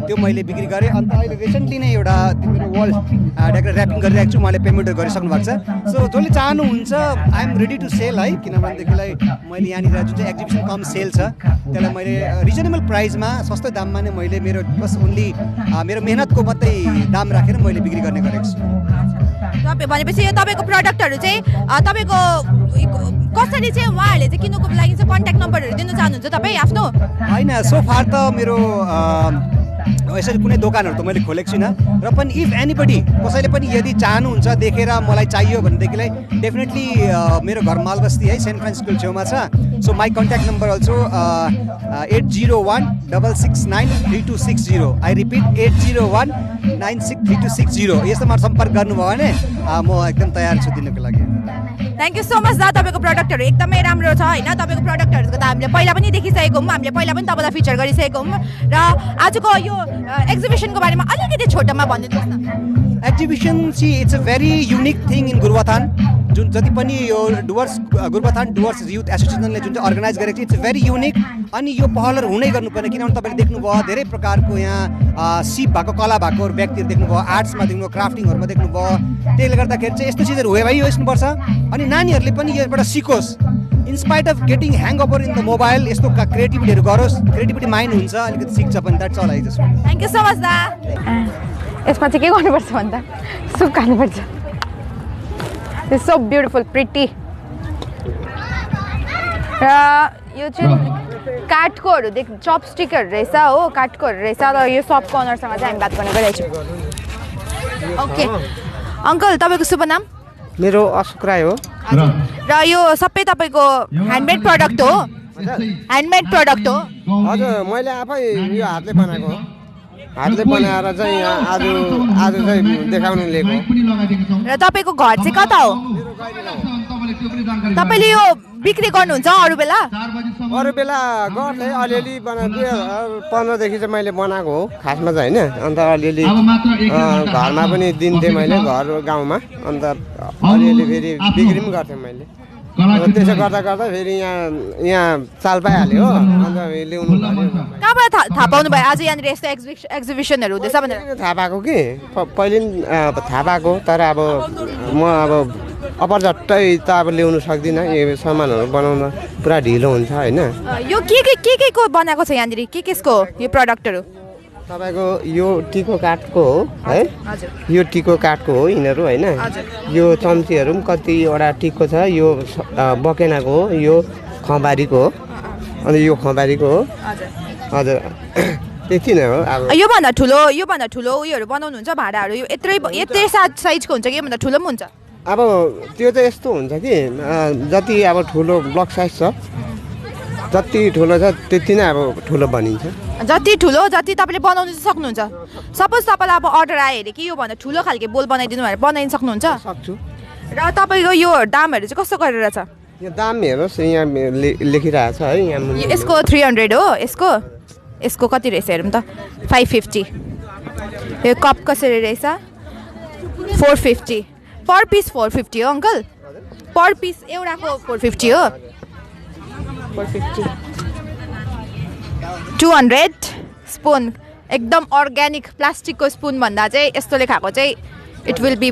त्यो मैले बिक्री गरेँ अन्त अहिले रिसेन्टली नै एउटा मेरो वल डेकोरेट ऱ्यापिङ गरिरहेको छु उहाँले पेमेन्टहरू गरिसक्नु भएको छ सो जसले चाहनुहुन्छ I am ready to sell है किनभनेदेखिलाई मैले यहाँनिर जुन चाहिँ एक्जिबिसन कम सेल छ त्यसलाई मैले रिजनेबल प्राइसमा सस्तो दाममा नै मैले मेरो बस ओन्ली मेरो मेहनतको मात्रै दाम राखेर मैले बिक्री गर्ने गरेको छु तपाईँ भनेपछि यो तपाईँको प्रडक्टहरू चाहिँ तपाईँको कसरी चाहिँ उहाँहरूले चाहिँ किन्नुको लागि चाहिँ कन्ट्याक्ट नम्बरहरू दिनु चाहनुहुन्छ तपाईँ आफ्नो होइन सो फार त मेरो यसरी कुनै दोकानहरू त मैले खोलेको छुइनँ र पनि इफ एनीबडी कसैले पनि यदि चाहनुहुन्छ देखेर मलाई चाहियो भनेदेखिलाई डेफिनेटली मेरो घर मालबस्ती है सेन्ट फ्रान्सिसको छेउमा छ so my contact number also 801-669-3260 I repeat 801-963260 यस्तोमा सम्पर्क गर्नुभयो भने म एकदम तयार छु दिनको लागि थ्याङ्क यू सो मच दा तपाईँको प्रडक्टहरू एकदमै राम्रो छ होइन तपाईँको प्रडक्टहरूको त हामीले पहिला पनि देखिसकेको हौँ हामीले पहिला पनि तपाईँलाई फिचर गरिसकेको हौँ र आजको यो एक्जिबिसनको बारेमा अलिकति छोटोमा भनिदिनुहोस् न exhibition see it's a very unique thing in Gorubathan जुन जति पनि यो गुरुबथान डुवर्स युथ एसोसिएसनले जुन चाहिँ अर्गनाइज गरेको छ इट्स भेरी युनिक अनि यो पहलहरू हुनै गर्नुपर्ने किनभने तपाईँले देख्नुभयो धेरै प्रकारको यहाँ सिप भएको कला भएको व्यक्तिहरू देख्नुभयो आर्ट्समा देख्नुभयो क्राफ्टिङहरूमा देख्नुभयो त्यसले गर्दाखेरि चाहिँ यस्तो चिजहरू भइसक्नुपर्छ अनि नानीहरूले पनि योबाट सिकोस् in spite of getting hang over in the mobile यस्तो क्रिएटिभिटीहरू गरोस् क्रिएटिभिटी माइन्ड हुन्छ अलिकति सिक्छ पनि that's all I just thank you so much दा यसमा चाहिँ के गर्नुपर्छ भन्दा सुप खानुपर्छ इट्स सो ब्युटिफुल प्रिटी र यो चाहिँ काठकोहरू चपस्टिकहरू रहेछ हो काठकोहरू रहेछ र यो सपको अनरसँग चाहिँ हामी बात गर्न गइरहेछौँ ओके अङ्कल तपाईँको शुभ नाम मेरो अशोक राई हो र यो सबै तपाईँको ह्यान्डमेड प्रडक्ट हो ह्यान्डमेड प्रडक्ट हो हजुर मैले आफै यो हातले बनाएको हो हातले बनाएर चाहिँ आज चाहिँ देखाउनु लिएको र तपाईँको घर चाहिँ कता हो तपाईँले यो बिक्री गर्नुहुन्छ अरू बेला गर्थेँ अलिअलि बनाएको 15 देखि चाहिँ मैले बनाएको हो खासमा चाहिँ होइन अन्त अलिअलि घरमा पनि दिन्थेँ मैले घर गाउँमा अन्त अलिअलि फेरि बिक्री पनि गर्थेँ मैले त्यसो गर्दा गर्दा फेरि यहाँ चाल पाइहाल्यो हो अन्त ल्याउनु कहाँबाट थाहा पाउनु भयो आज यहाँनिर यस्तो एक्जिबिसनहरू हुँदैछ भनेर थाहा पाएको कि पहिले थाहा पाएको तर अब म अब अपरझट्टै त अब ल्याउनु सक्दिनँ यो सामानहरू बनाउन पुरा ढिलो हुन्छ होइन यो के को बनाएको छ यहाँनिर केको यो प्रडक्टहरू तपाईँको यो टिको काठको हो है यो टिको काठको हो यिनीहरू होइन यो चम्चीहरू पनि कतिवटा टिकको छ यो बकेनाको हो यो खबारीको हो अनि यो खबारीको हो हजुर त्यति नै हो अब योभन्दा ठुलो उयोहरू बनाउनुहुन्छ भाँडाहरू यो यत्रै साइजको हुन्छ कि योभन्दा ठुलो पनि हुन्छ अब त्यो चाहिँ यस्तो हुन्छ कि जति अब ठुलो ब्लक साइज छ जति ठुलो छ त्यति नै अब ठुलो बनिन्छ जति ठुलो जति तपाईँले बनाउनु सक्नुहुन्छ सपोज तपाईँलाई अब अर्डर आयो अरे कि योभन्दा ठुलो खालको बोल बनाइदिनु भनेर बनाइदिनु सक्नुहुन्छ सक्छु र तपाईँको यो दामहरू चाहिँ कस्तो गरेर छ यो दाम हेर्नुहोस् यहाँ लेखिरहेको छ है यहाँ यसको 300 हो यसको कति रहेछ हेरौँ त 550 यो कप कसरी रहेछ 450 पर पिस 450 हो अङ्कल पर पिस एउटाको 450 हो 200 स्पुन एकदम अर्ग्यानिक प्लास्टिकको स्पुन भन्दा चाहिँ यस्तोले खाएको चाहिँ इट विल बी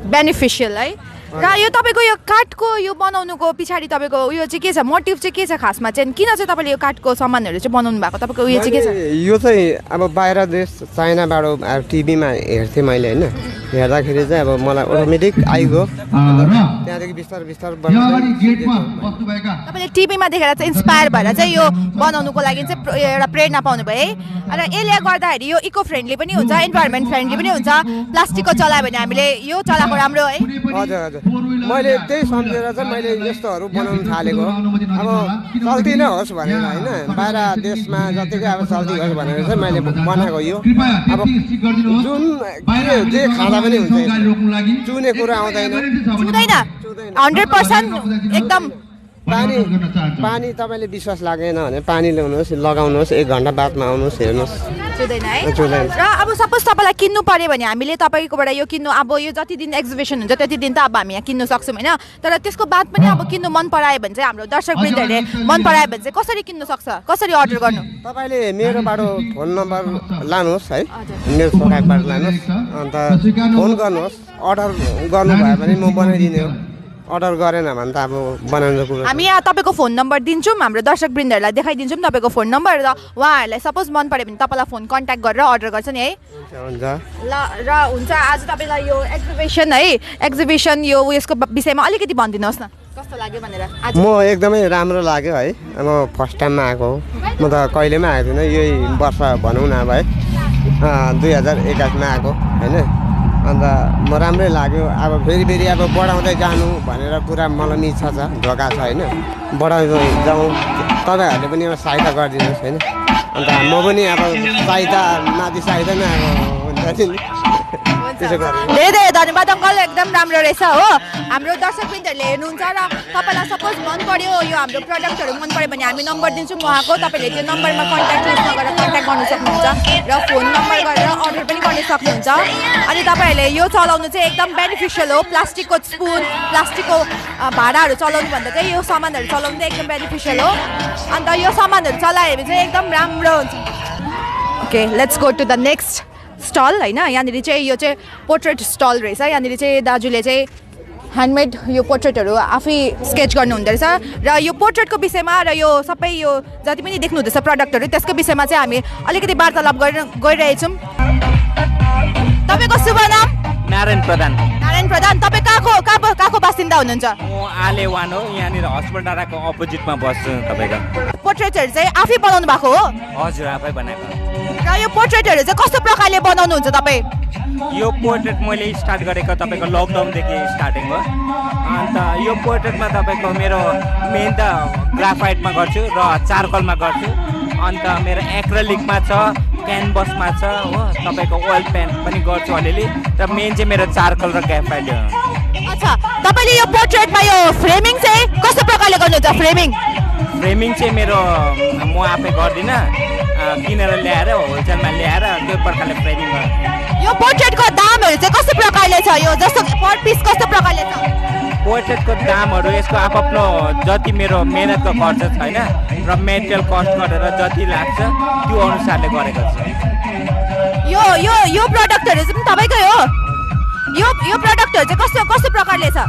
बेनिफिसियल है र यो तपाईँको यो काठको यो बनाउनुको पछाडि तपाईँको उयो चाहिँ के छ मोटिभ चाहिँ के छ खासमा चाहिँ किन चाहिँ तपाईँले यो काठको सामानहरू चाहिँ बनाउनु भएको तपाईँको उयो चाहिँ के छ यो चाहिँ अब बाहिर देश चाइनाबाट टिभीमा हेर्थेँ मैले होइन हेर्दाखेरि चाहिँ अब मलाई अटोमेटिक आइगयो त्यहाँदेखि बिस्तारै तपाईँले टिभीमा देखेर चाहिँ इन्सपायर भएर चाहिँ यो बनाउनुको लागि चाहिँ एउटा प्रेरणा पाउनु भयो है र यसले गर्दाखेरि यो इको फ्रेन्डली पनि हुन्छ इन्भाइरोमेन्ट फ्रेन्डली पनि हुन्छ प्लास्टिकको चलायो भने हामीले यो चलाएको राम्रो है हजुर हजुर मैले त्यही सम्झेर चाहिँ मैले यस्तोहरू बनाउनु थालेको अब चल्ती नै होस् भनेर होइन बाहिर देशमा जतिकै अब चल्ती होस् भनेर चाहिँ मैले बनाएको यो अब जुन जे खाँदा पनि हुन्छ चुने कुरा आउँदैन 100% एकदम पानी तपाईँले विश्वास लागेन भने पानी ल्याउनुहोस् लगाउनुहोस् 1 घन्टा बादमा आउनुहोस् हेर्नुहोस् चुदैन है चुदैन। र अब सपोज तपाईँलाई किन्नु पर्यो भने हामीले तपाईँकोबाट यो किन्नु अब यो जति दिन एक्जिबिसन हुन्छ त्यति दिन त अब हामी यहाँ किन्नु सक्छौँ होइन तर त्यसको बाद पनि अब किन्नु मन परायो भने चाहिँ हाम्रो दर्शकवृन्दहरूले मन परायो भने चाहिँ कसरी किन्नु सक्छ कसरी अर्डर गर्नु तपाईँले मेरोबाट फोन नम्बर लानुहोस् है मेरो सोकाइबाट लानुहोस् अन्त फोन गर्नुहोस् अर्डर गर्नुभयो भने म बनाइदिने हो अर्डर गरेन भने त अब बनाउनु कुरो हामी यहाँ तपाईँको फोन नम्बर दिन्छौँ हाम्रो दर्शकवृन्दहरूलाई देखाइदिन्छौँ तपाईँको फोन नम्बर र उहाँहरूलाई सपोज मन पऱ्यो भने तपाईँलाई फोन कन्ट्याक्ट गरेर अर्डर गर्छ नि है हुन्छ ल र हुन्छ आज तपाईँलाई यो एक्जिबिसन यो उयसको विषयमा अलिकति भनिदिनुहोस् न कस्तो लाग्यो भनेर आज म एकदमै राम्रो लाग्यो है म फर्स्ट टाइममा आएको हो म त कहिलेमा आएको थिइनँ यही वर्ष भनौँ न अब है 2021मा आएको होइन अन्त म राम्रै लाग्यो अब फेरि अब बढाउँदै जानु भनेर पुरा मलाई इच्छा छ ढोका छ होइन बढाउँदै जाउँ तपाईँहरूले पनि अब सहायता गरिदिनुहोस् होइन अन्त म पनि अब माथि सहायता नै अब हुन्छ नि त्यसो गरेर धेरै धेरै धन्यवाद अङ्कल एकदम राम्रो रहेछ हो हाम्रो दर्शकवृन्दहरूले हेर्नुहुन्छ र तपाईँलाई सपोज मन पर्यो यो हाम्रो प्रडक्टहरू मन पर्यो भने हामी नम्बर दिन्छौँ उहाँको तपाईँले त्यो नम्बरमा कन्ट्याक्ट गरेर कन्ट्याक्ट गर्नु सक्नुहुन्छ र फोन नम्बर गरेर अर्डर पनि गर्न सक्नुहुन्छ अनि तपाईँहरूले यो चलाउनु चाहिँ एकदम बेनिफिसियल हो प्लास्टिकको स्पुन प्लास्टिकको भाँडाहरू चलाउनुभन्दा चाहिँ यो सामानहरू चलाउनु चाहिँ एकदम बेनिफिसियल हो अन्त यो सामानहरू चलायो भने चाहिँ एकदम राम्रो हुन्छ okay let's go to the next stall होइन यहाँनिर चाहिँ यो चाहिँ पोर्ट्रेट स्टल रहेछ यहाँनिर चाहिँ दाजुले चाहिँ ह्यान्डमेड यो पोर्ट्रेटहरू आफै स्केच गर्नुहुँदो रहेछ र यो पोर्ट्रेटको विषयमा र यो सबै यो जति पनि देख्नुहुँदैछ प्रडक्टहरू त्यसको विषयमा चाहिँ हामी अलिकति वार्तालाप गइरहेछौँ तपाईँको शुभ नाम नारायण प्रधान तपाईँ कहाँको बासिन्दा हुनुहुन्छ म आलेवान हो यहाँनिर हस्पिटल डाँडाको अपोजिटमा बस्छु तपाईँको पोर्ट्रेटहरू चाहिँ आफै बनाउनु भएको हो हजुर आफै बनाएको र यो पोर्ट्रेटहरू चाहिँ कस्तो प्रकारले बनाउनुहुन्छ तपाईँ यो पोर्ट्रेट मैले स्टार्ट गरेको तपाईँको लकडाउनदेखि स्टार्टिङ हो अन्त यो पोर्ट्रेटमा तपाईँको मेरो मेन त ग्राफाइटमा गर्छु र चारकोलमा गर्छु अन्त मेरो एक्रेलिकमा छ क्यानभसमा छ हो तपाईँको ओइल पेन्ट पनि गर्छु अलिअलि र मेन चाहिँ मेरो चारकोल र ग्राफाइट हो अच्छा तपाईँले यो पोर्ट्रेटमा यो फ्रेमिङ चाहिँ कस्तो प्रकारले गर्नुहुन्छ फ्रेमिङ चाहिँ मेरो म आफै गर्दिनँ किनेर ल्याएर होलसेलमा ल्याएर त्यो प्रकारले फ्रेमिङ गर्छु यो पोर्ट्रेटको दामहरू चाहिँ कस्तो प्रकारले छ यो जस्तो पर पिस कस्तो प्रकारले छ पोर्ट्रेटको दामहरू यसको आफ्नो जति मेरो मेहनतको खर्च छैन र मेटेरियल कस्ट गरेर जति लाग्छ त्यो अनुसारले गरेको छु यो यो यो प्रडक्टहरू चाहिँ तपाईँकै हो यो प्रडक्टहरू चाहिँ कस्तो प्रकारले छ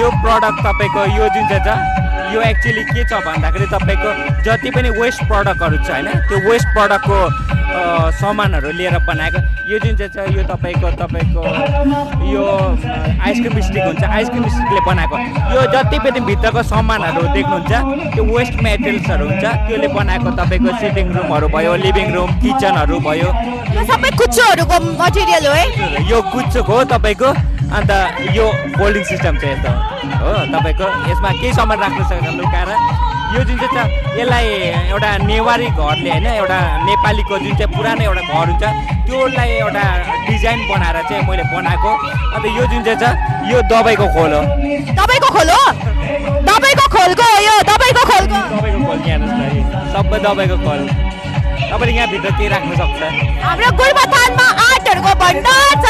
यो प्रडक्ट तपाईँको यो जुन चाहिँ छ यो एक्चुअली के छ भन्दाखेरि तपाईँको जति पनि वेस्ट प्रडक्टहरू छ होइन त्यो वेस्ट प्रडक्टको सामानहरू लिएर बनाएको यो जुन चाहिँ छ यो तपाईँको यो आइसक्रिम स्टिक हुन्छ आइसक्रिम स्टिकले बनाएको यो जति पनि भित्रको सामानहरू देख्नुहुन्छ त्यो वेस्ट मेटेरियल्सहरू हुन्छ त्यसले बनाएको तपाईँको सिटिङ रुमहरू भयो लिभिङ रुम किचनहरू भयो यो सबै कुच्चोहरूको मटेरियल हो है यो कुच्चोको हो तपाईँको अन्त यो फोल्डिङ सिस्टम चाहिँ यस्तो हो तपाईँको यसमा केही सामान राख्नु सक्छ लुकाएर यो जुन चाहिँ छ यसलाई एउटा नेवारी घरले होइन एउटा नेपालीको जुन चाहिँ पुरानो एउटा घर हुन्छ त्यसलाई एउटा डिजाइन बनाएर चाहिँ मैले बनाएको अन्त यो जुन चाहिँ छ यो दबाईको खोल हो दबाईको खोल यहाँ सबै दबाईको खोल तपाईँले यहाँभित्र केही राख्नु सक्छ हाम्रो गोरुबथानमा आर्टहरूको भण्डार छ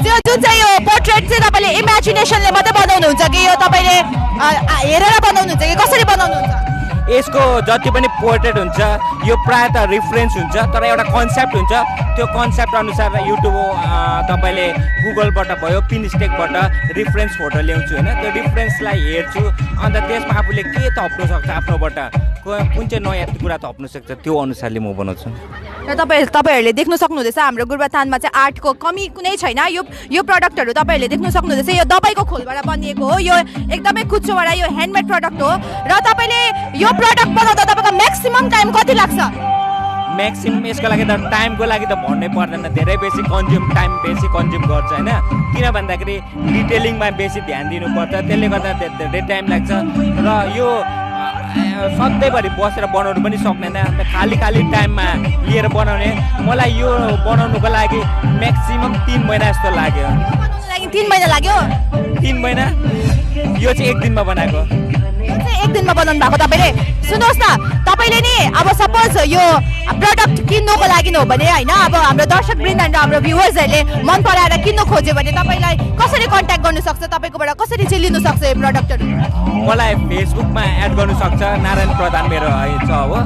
त्यो जुन चाहिँ यो पोर्ट्रेट चाहिँ तपाईँले इमेजिनेसनले मात्रै बनाउनुहुन्छ कि यो तपाईँले हेरेर बनाउनुहुन्छ कि कसरी बनाउनुहुन्छ यसको जति पनि पोर्ट्रेट हुन्छ यो प्रायः त रिफरेन्स हुन्छ तर एउटा कन्सेप्ट हुन्छ त्यो कन्सेप्ट अनुसार युट्युब तपाईँले गुगलबाट भयो पिनस्टेकबाट रिफरेन्स फोटो ल्याउँछु होइन त्यो रिफरेन्सलाई हेर्छु अन्त त्यसमा आफूले के थप्नु सक्छ आफ्नोबाट कुन चाहिँ नयाँ कुरा थप्नु सक्छ त्यो अनुसारले म बनाउँछु र तपाईँहरूले देख्नु सक्नुहुँदैछ हाम्रो गोरुबथानमा चाहिँ आर्टको कमी कुनै छैन यो प्रडक्टहरू तपाईँहरूले देख्नु सक्नुहुँदैछ यो दबाईको खोलबाट बनिएको हो यो एकदमै कुच्चोबाट यो ह्यान्डमेड प्रडक्ट हो र तपाईँले यो प्रडक्ट बनाउँदा तपाईँको म्याक्सिमम टाइम कति लाग्छ म्याक्सिमम यसको लागि त टाइमको लागि त भन्नै पर्दैन धेरै बेसी टाइम बेसी कन्ज्युम गर्छ होइन किन भन्दाखेरि डिटेलिङमा बेसी ध्यान दिनुपर्छ त्यसले गर्दा धेरै टाइम लाग्छ र यो सधैँभरि बसेर बनाउनु पनि सक्दैन खाली टाइममा लिएर बनाउने मलाई यो बनाउनुको लागि म्याक्सिमम 3 महिना जस्तो लाग्यो 3 महिना लाग्यो 3 महिना यो चाहिँ 1 दिनमा बनाएको। यो चाहिँ 1 दिनमा बनाउनु भएको तपाईँले। सुन्नुहोस् न, तपाईँले नि अब सपोज यो प्रडक्ट किन्नुको लागि हो भने होइन, अब हाम्रो दर्शकवृन्द र हाम्रो भ्युवर्सहरूले मन पराएर किन्नु खोज्यो भने तपाईँलाई कसरी कन्ट्याक्ट गर्नु सक्छ, तपाईँकोबाट कसरी चाहिँ लिनु सक्छ यो प्रडक्टहरू? मलाई फेसबुकमा एड गर्नु सक्छ, नारायण प्रधान मेरो छ हो,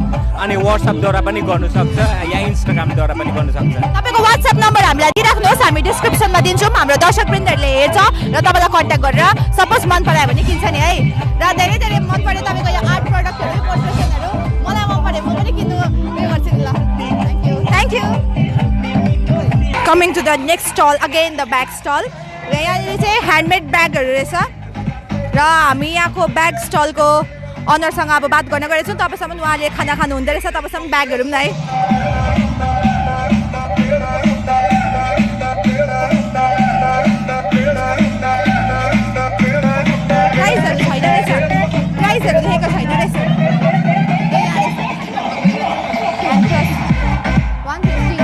अनि व्हाट्सएपद्वारा पनि गर्नु सक्छ या इन्स्टाग्रामद्वारा पनि गर्नु सक्छ। तपाईँको व्हाट्सएप नम्बर हामीलाई दिइराख्नुहोस्, हामी डिस्क्रिप्सनमा दिन्छौँ, हाम्रो दर्शकवृन्दहरूले हेर्छ र तपाईँलाई कन्ट्याक्ट गरेर सपोज मन परायो भने किन्छ नि है। र धेरै धेरै मन पऱ्यो तपाईँको यो आर्ट प्रडक्टहरू, पोस्टरहरू, मलाई मन पऱ्यो, म पनि किन्नु उयो गर्छु नि ल। Thank you. Coming to the next stall, again the bag stall. र यहाँनिर चाहिँ ह्यान्डमेड ब्यागहरू रहेछ र हामी यहाँको ब्याग स्टलको अनरसँग अब बात गर्न गएको छौँ। तपाईँसम्म उहाँले खाना खानु हुँदो रहेछ, तपाईँसम्म ब्यागहरू पनि है। प्राइजहरू छैन रहेछ, प्राइजहरू देखेको छैन रहेछ। 150।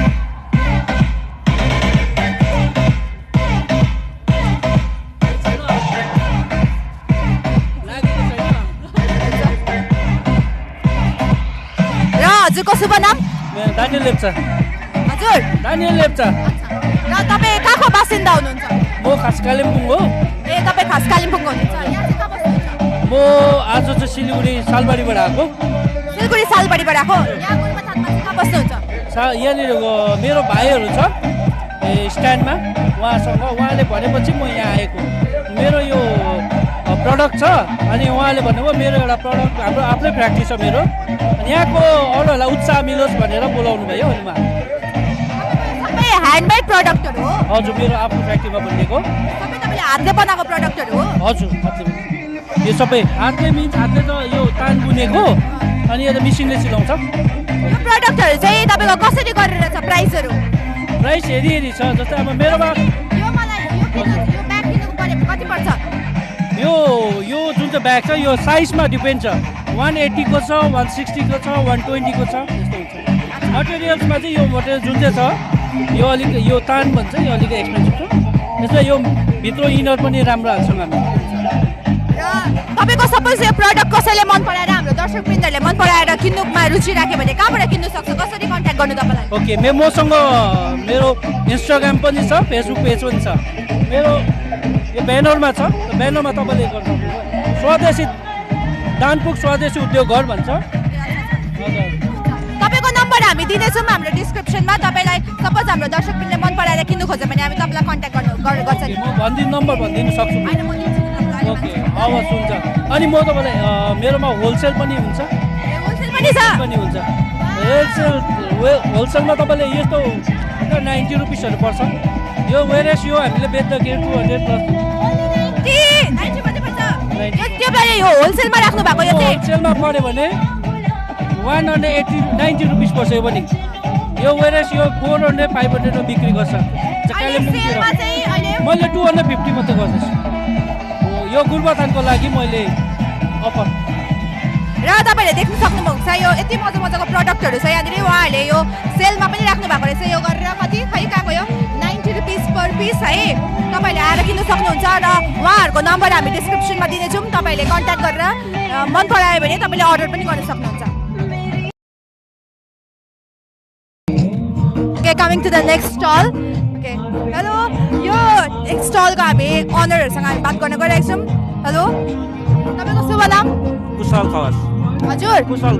र हजुरको शुभ नाम? दानियल लेप्चा। हजुर दानियल लेप्चा। र तपाईँ कहाँको बासिन्दा हुनुहुन्छ? म खास कालिम्पोङ हो। ए तपाईँ खास कालिम्पोङको हुनुहुन्छ। यहाँ चाहिँ कहाँ बस्नुहुन्छ? म आज चाहिँ सिलगढी सालबारीबाट आएको। सिलगढी सालबारीबाट आएको। यहाँ गोरुबथानमा चाहिँ कहाँ बस्नुहुन्छ? यहाँनिर मेरो भाइहरू छ स्ट्यान्डमा, उहाँले भनेपछि म यहाँ आएको। मेरो यो प्रडक्ट छ अनि उहाँले भन्नुभयो मेरो एउटा प्रडक्ट हाम्रो आफ्नै फ्याक्ट्री छ मेरो, अनि यहाँको अरूहरूलाई उत्साह मिलोस् भनेर बोलाउनु भयो। अनि सबै ह्यान्डमेड प्रडक्टहरू हो? हजुर, मेरो आफ्नो फ्याक्ट्रीमा बनिएको। सबै तपाईँले हातले बनाएको प्रडक्टहरू हो? हजुर, हातले। यो सबै हातले मिन्स हातले त यो तान बुनेको, अनि यो त मिसिनले सिलाउँछ। यो प्रडक्टहरू चाहिँ तपाईँको कसरी गरेर छ प्राइसहरू? प्राइस हेरी छ, जस्तै अब मेरोमा यो मलाई यो ब्याग किन्नु पर्यो कति पर्छ? यो जुन चाहिँ ब्याग छ यो साइजमा डिपेन्ड छ। 180 को छ, 160 को छ, 120 को छ, यस्तो हुन्छ। मटेरियल्समा चाहिँ यो मटेरियल जुन चाहिँ छ यो अलिक यो तान भन्छ, यो अलिक एक्सपेन्सिभ छ। जस्तै यो भित्र इनर पनि राम्रो हाल्छौँ हामी। र तपाईँको सपोज यो प्रडक्ट कसैले मन पराएर, हाम्रो दर्शकवृन्दहरूले मन पराएर किन्नुमा रुचि राख्यो भने कहाँबाट किन्नु सक्छ, कसरी कन्ट्याक्ट गर्नु तपाईँलाई? ओके, मसँग मेरो इन्स्टाग्राम पनि छ, फेसबुक पेज पनि छ। मेरो यो ब्यानरमा छ, ब्यानरमा तपाईँले गर्नु सक्नुहुन्छ। स्वदेशी दानपुक स्वदेशी उद्योग घर भन्छ। तपाईँको नम्बर हामी दिनेछौँ हाम्रो डिस्क्रिप्सनमा। तपाईँलाई सपोज हाम्रो दर्शकवृन्दले मन पराएर किन्नु खोज्यो भने हामी तपाईँलाई कन्ट्याक्ट गर्छ नि। म नम्बर भनिदिनु सक्छु। ओके, हवस्, हुन्छ। अनि म तपाईँलाई मेरोमा होलसेल पनि हुन्छ। होलसेल पनि छ? पनि हुन्छ। होलसेलमा तपाईँले यस्तो 90 रुपिसहरू पर्छ। यो वेरेस यो हामीले बेच्दाखेरि 200 प्लस। 90 मात्रै पर्छ? त्यो बेला यो होलसेलमा राख्नु भएको यो चाहिँ? होलसेलमा पऱ्यो भने 190 रुपिस पर्छ यो पनि। यो वेरेस यो 400 500 बिक्री गर्छ। मैले 250 मात्रै गर्दैछु। यो गुरुबथानको लागि मैले अफर। र तपाईँले देख्न सक्नुहुन्छ यो यति मजा मजाको प्रडक्टहरू छ यहाँनिर। उहाँहरूले यो सेलमा पनि राख्नु भएको रहेछ। यो गरेर कति खै कहाँको यो 90 रुपिस पर पिस है। तपाईँले आएर किन्नु सक्नुहुन्छ र उहाँहरूको नम्बर हामी डिस्क्रिप्सनमा दिनेछौँ। तपाईँले कन्ट्याक्ट गरेर मन परायो भने तपाईँले अर्डर पनि गर्न सक्नुहुन्छ। Okay, coming to the next stall. Okay, hello, यो नेक्स्ट स्टलको हामी अनरहरूसँग हामी बात गर्न गइरहेको छौँ। हेलो, तपाईँको शुभ नाम? कुशल खवास। हजुर, कुशल।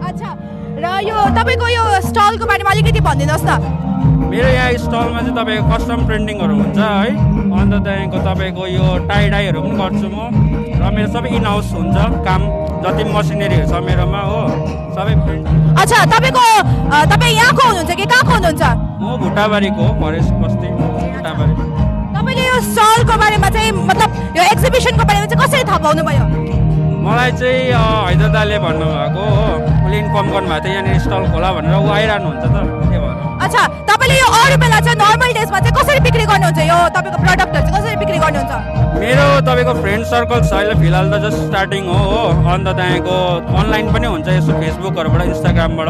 अच्छा, र यो तपाईँको यो स्टलको बारेमा अलिकति भनिदिनुहोस् न। मेरो यहाँ स्टलमा चाहिँ तपाईँको कस्टम प्रिन्टिङहरू हुन्छ है। अन्त त्यहाँदेखिको तपाईँको यो टाइडाईहरू पनि गर्छु म। र मेरो सबै इन हाउस हुन्छ काम, जति मसिनरीहरू छ मेरोमा हो सबै प्रिन्ट। अच्छा, तपाईँ यहाँको हुनुहुन्छ कि कहाँको हुनुहुन्छ? म भुटाबारीको हो, फरेस्ट बस्ती भुटाबारी। तपाईँले यो स्टलको बारेमा चाहिँ मतलब यो एक्जिबिसनको बारेमा चाहिँ कसरी थाहा पाउनु भयो? मलाई चाहिँ हैदर दाले भन्नुभएको हो, उसले इन्फर्म गर्नुभएको थियो यहाँनिर स्टल खोला भनेर। ऊ आइरहनुहुन्छ त, त्यही भएर। अच्छा, तपाईँले यो अरू बेला चाहिँ नर्मल डेजमा चाहिँ कसरी बिक्री गर्नुहुन्छ? यो तपाईँको प्रडक्टहरू चाहिँ कसरी बिक्री गर्नुहुन्छ? मेरो तपाईँको फ्रेन्ड सर्कल छ अहिले फिलहाल त जस्ट स्टार्टिङ हो। अन्त त्यहाँको अनलाइन पनि हुन्छ, यसो फेसबुकहरूबाट, इन्स्टाग्रामबाट।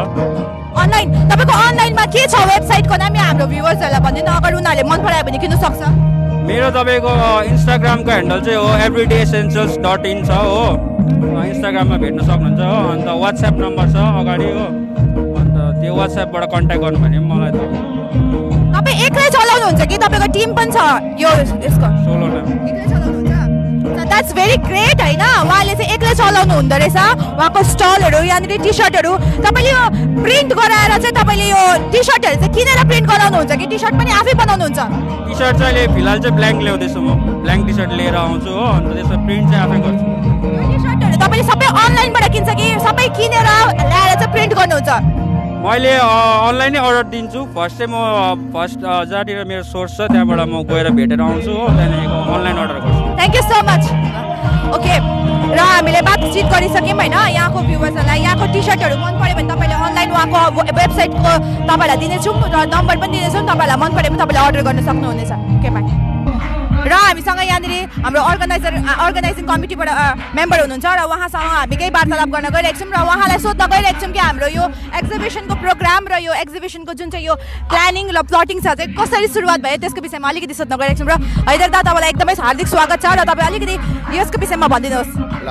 अनलाइन तपाईँको अनलाइनमा के छ वेबसाइटको नाम? हाम्रो भ्युवर्सहरूलाई भनिदिनु, अगर उनीहरूले मन परायो भने किन्नु सक्छ। मेरो तपाईँको इन्स्टाग्रामको ह्यान्डल चाहिँ हो everydayessentials.in छ हो इन्स्टाग्राममा भेट्न सक्नुहुन्छ हो अन्त वाट्सएप नम्बर छ अगाडि हो अन्त त्यो वाट्सएपबाट कन्ट्याक्ट गर्नु भने मलाई त तपाईँ एक्लै चलाउनुहुन्छ कि तपाईँको टिम पनि छ यो यसको सोलो न एक्लै चलाउनुहुन्छ द्याट्स भेरी ग्रेट होइन उहाँले चाहिँ एक्लै चलाउनु हुँदो रहेछ उहाँको स्टलहरू यहाँनिर टी सर्टहरू तपाईँले यो प्रिन्ट गराएर चाहिँ तपाईँले यो टी सर्टहरू चाहिँ किनेर प्रिन्ट गराउनुहुन्छ कि टी सर्ट पनि आफै बनाउनुहुन्छ टी सर्ट चाहिँ अहिले फिलहाल चाहिँ ब्ल्याङ्क ल्याउँदैछु म ब्ल्याङ्क टी सर्ट लिएर आउँछु हो अन्त त्यसमा प्रिन्ट चाहिँ आफै गर्छु टी सर्टहरू तपाईँले सबै अनलाइनबाट किन्छ कि सबै किनेर ल्याएर चाहिँ प्रिन्ट गर्नुहुन्छ मैले अनलाइनै अर्डर दिन्छु फर्स्ट चाहिँ म जहाँनिर मेरो सोर्स छ त्यहाँबाट म गएर भेटेर आउँछु हो त्यहाँदेखि अनलाइन अर्डर गर्छु thank you so much okay र हामीले बातचित गरिसक्यौँ होइन यहाँको भ्युवर्सहरूलाई यहाँको टी सर्टहरू मन पऱ्यो भने तपाईँले अनलाइन उहाँको वेबसाइटको तपाईँलाई दिनेछौँ र नम्बर पनि दिनेछौँ तपाईँलाई मन पऱ्यो भने तपाईँले अर्डर गर्न सक्नुहुनेछ ओके बाई र हामीसँग यहाँनिर हाम्रो अर्गनाइजिङ कमिटीबाट मेम्बर हुनुहुन्छ र उहाँसँग हामी केही वार्तालाप गर्न गइरहेको छौँ र उहाँलाई सोध्न गइरहेको छौँ कि हाम्रो यो एक्जिबिसनको प्रोग्राम र यो एक्जिबिसनको जुन चाहिँ यो प्लानिङ र प्लटिङ छ चाहिँ कसरी सुरुवात भयो त्यसको विषयमा अलिकति सोध्न गइरहेको छौँ र हैदर दा तपाईँलाई एकदमै हार्दिक स्वागत छ र तपाईँ अलिकति यसको विषयमा भनिदिनुहोस् ल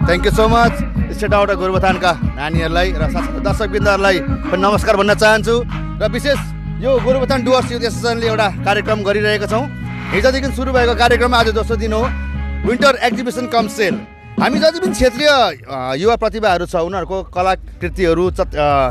थ्याङ्क यू सो मच स्टेट आउट गोरुबथानका नानीहरूलाई र दर्शकवृन्दहरूलाई पनि नमस्कार भन्न चाहन्छु र विशेष यो गोरुबथान डुवर्स युथ एसोसिएसनले एउटा कार्यक्रम गरिरहेका छौँ हिजोदेखि सुरु भएको कार्यक्रम आज दोस्रो दिन हो विन्टर एक्जिबिसन कम सेल हामी जति पनि क्षेत्रीय युवा प्रतिभाहरू छ उनीहरूको कलाकृतिहरू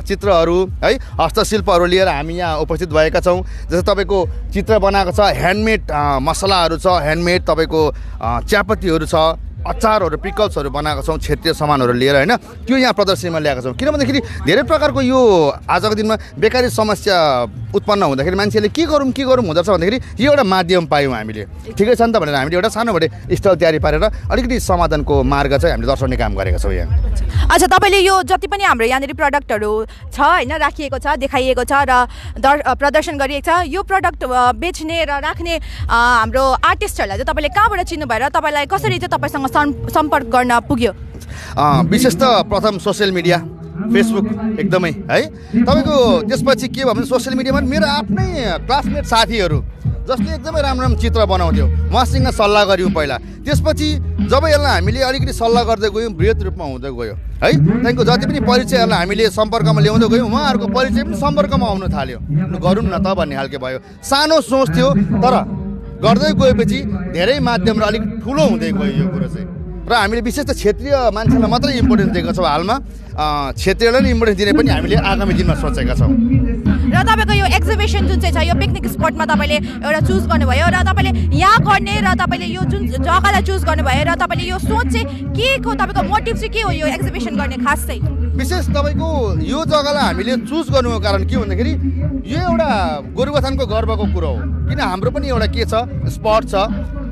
चित्रहरू है हस्तशिल्पहरू लिएर हामी यहाँ उपस्थित भएका छौँ जस्तै तपाईँको चित्र बनाएको छ ह्यान्डमेड मसलाहरू छ ह्यान्डमेड तपाईँको चियापत्तीहरू छ अचारहरू पिकल्सहरू बनाएको छौँ क्षेत्रीय सामानहरू लिएर होइन त्यो यहाँ प्रदर्शनीमा ल्याएको छौँ किन भन्दाखेरि धेरै प्रकारको यो आजको दिनमा बेकारी समस्या उत्पन्न हुँदाखेरि मान्छेले के गरौँ हुँदो रहेछ भन्दाखेरि यो एउटा माध्यम पायौँ हामीले ठिकै छ नि त भनेर हामीले एउटा सानोबडे स्टल तयारी पारेर अलिकति समाधानको मार्ग चाहिँ हामीले दर्शाउने काम गरेका छौँ यहाँ अच्छा तपाईँले यो जति पनि हाम्रो यहाँनिर प्रडक्टहरू छ होइन राखिएको छ देखाइएको छ र प्रदर्शन गरिएको छ यो प्रडक्ट बेच्ने र राख्ने हाम्रो आर्टिस्टहरूलाई चाहिँ तपाईँले कहाँबाट चिन्नु भएर तपाईँलाई कसरी चाहिँ तपाईँसँग सम्पर्क गर्न पुग्यो विशेष त प्रथम सोसियल मिडिया फेसबुक एकदमै है तपाईँको त्यसपछि के भयो भने सोसियल मिडियामा मेरो आफ्नै क्लासमेट साथीहरू जसले एकदमै राम्रो चित्र बनाउँथ्यो उहाँसँग सल्लाह गऱ्यौँ पहिला त्यसपछि जब यसलाई हामीले अलिकति सल्लाह गर्दै गयौँ बृहत रूपमा हुँदै गयो है त्यहाँको जति पनि परिचयहरूलाई हामीले सम्पर्कमा ल्याउँदै गयौँ उहाँहरूको परिचय पनि सम्पर्कमा आउनु थाल्यो गरौँ न त भन्ने खालको भयो सानो सोच थियो तर गर्दै गएपछि धेरै माध्यम र अलिक ठुलो हुँदै गयो यो कुरो चाहिँ र हामीले विशेष त क्षेत्रीय मान्छेलाई मात्रै इम्पोर्टेन्स दिएको छौँ हालमा क्षेत्रीयलाई नै इम्पोर्टेन्स दिने पनि हामीले आगामी दिनमा सोचेका छौँ र तपाईँको यो एक्जिबिसन जुन चाहिँ छ यो पिकनिक स्पटमा तपाईँले एउटा चुज गर्नुभयो र तपाईँले यहाँ गर्ने र तपाईँले यो जुन जग्गालाई चुज गर्नुभयो र तपाईँले यो सोच चाहिँ के को तपाईँको मोटिभ चाहिँ के हो यो एक्जिबिसन गर्ने खास चाहिँ विशेष तपाईँको यो जग्गालाई हामीले चुज गर्नुको कारण के भन्दाखेरि यो एउटा गोरुबथानको गर्वको कुरो हो किन हाम्रो पनि एउटा के छ स्पट छ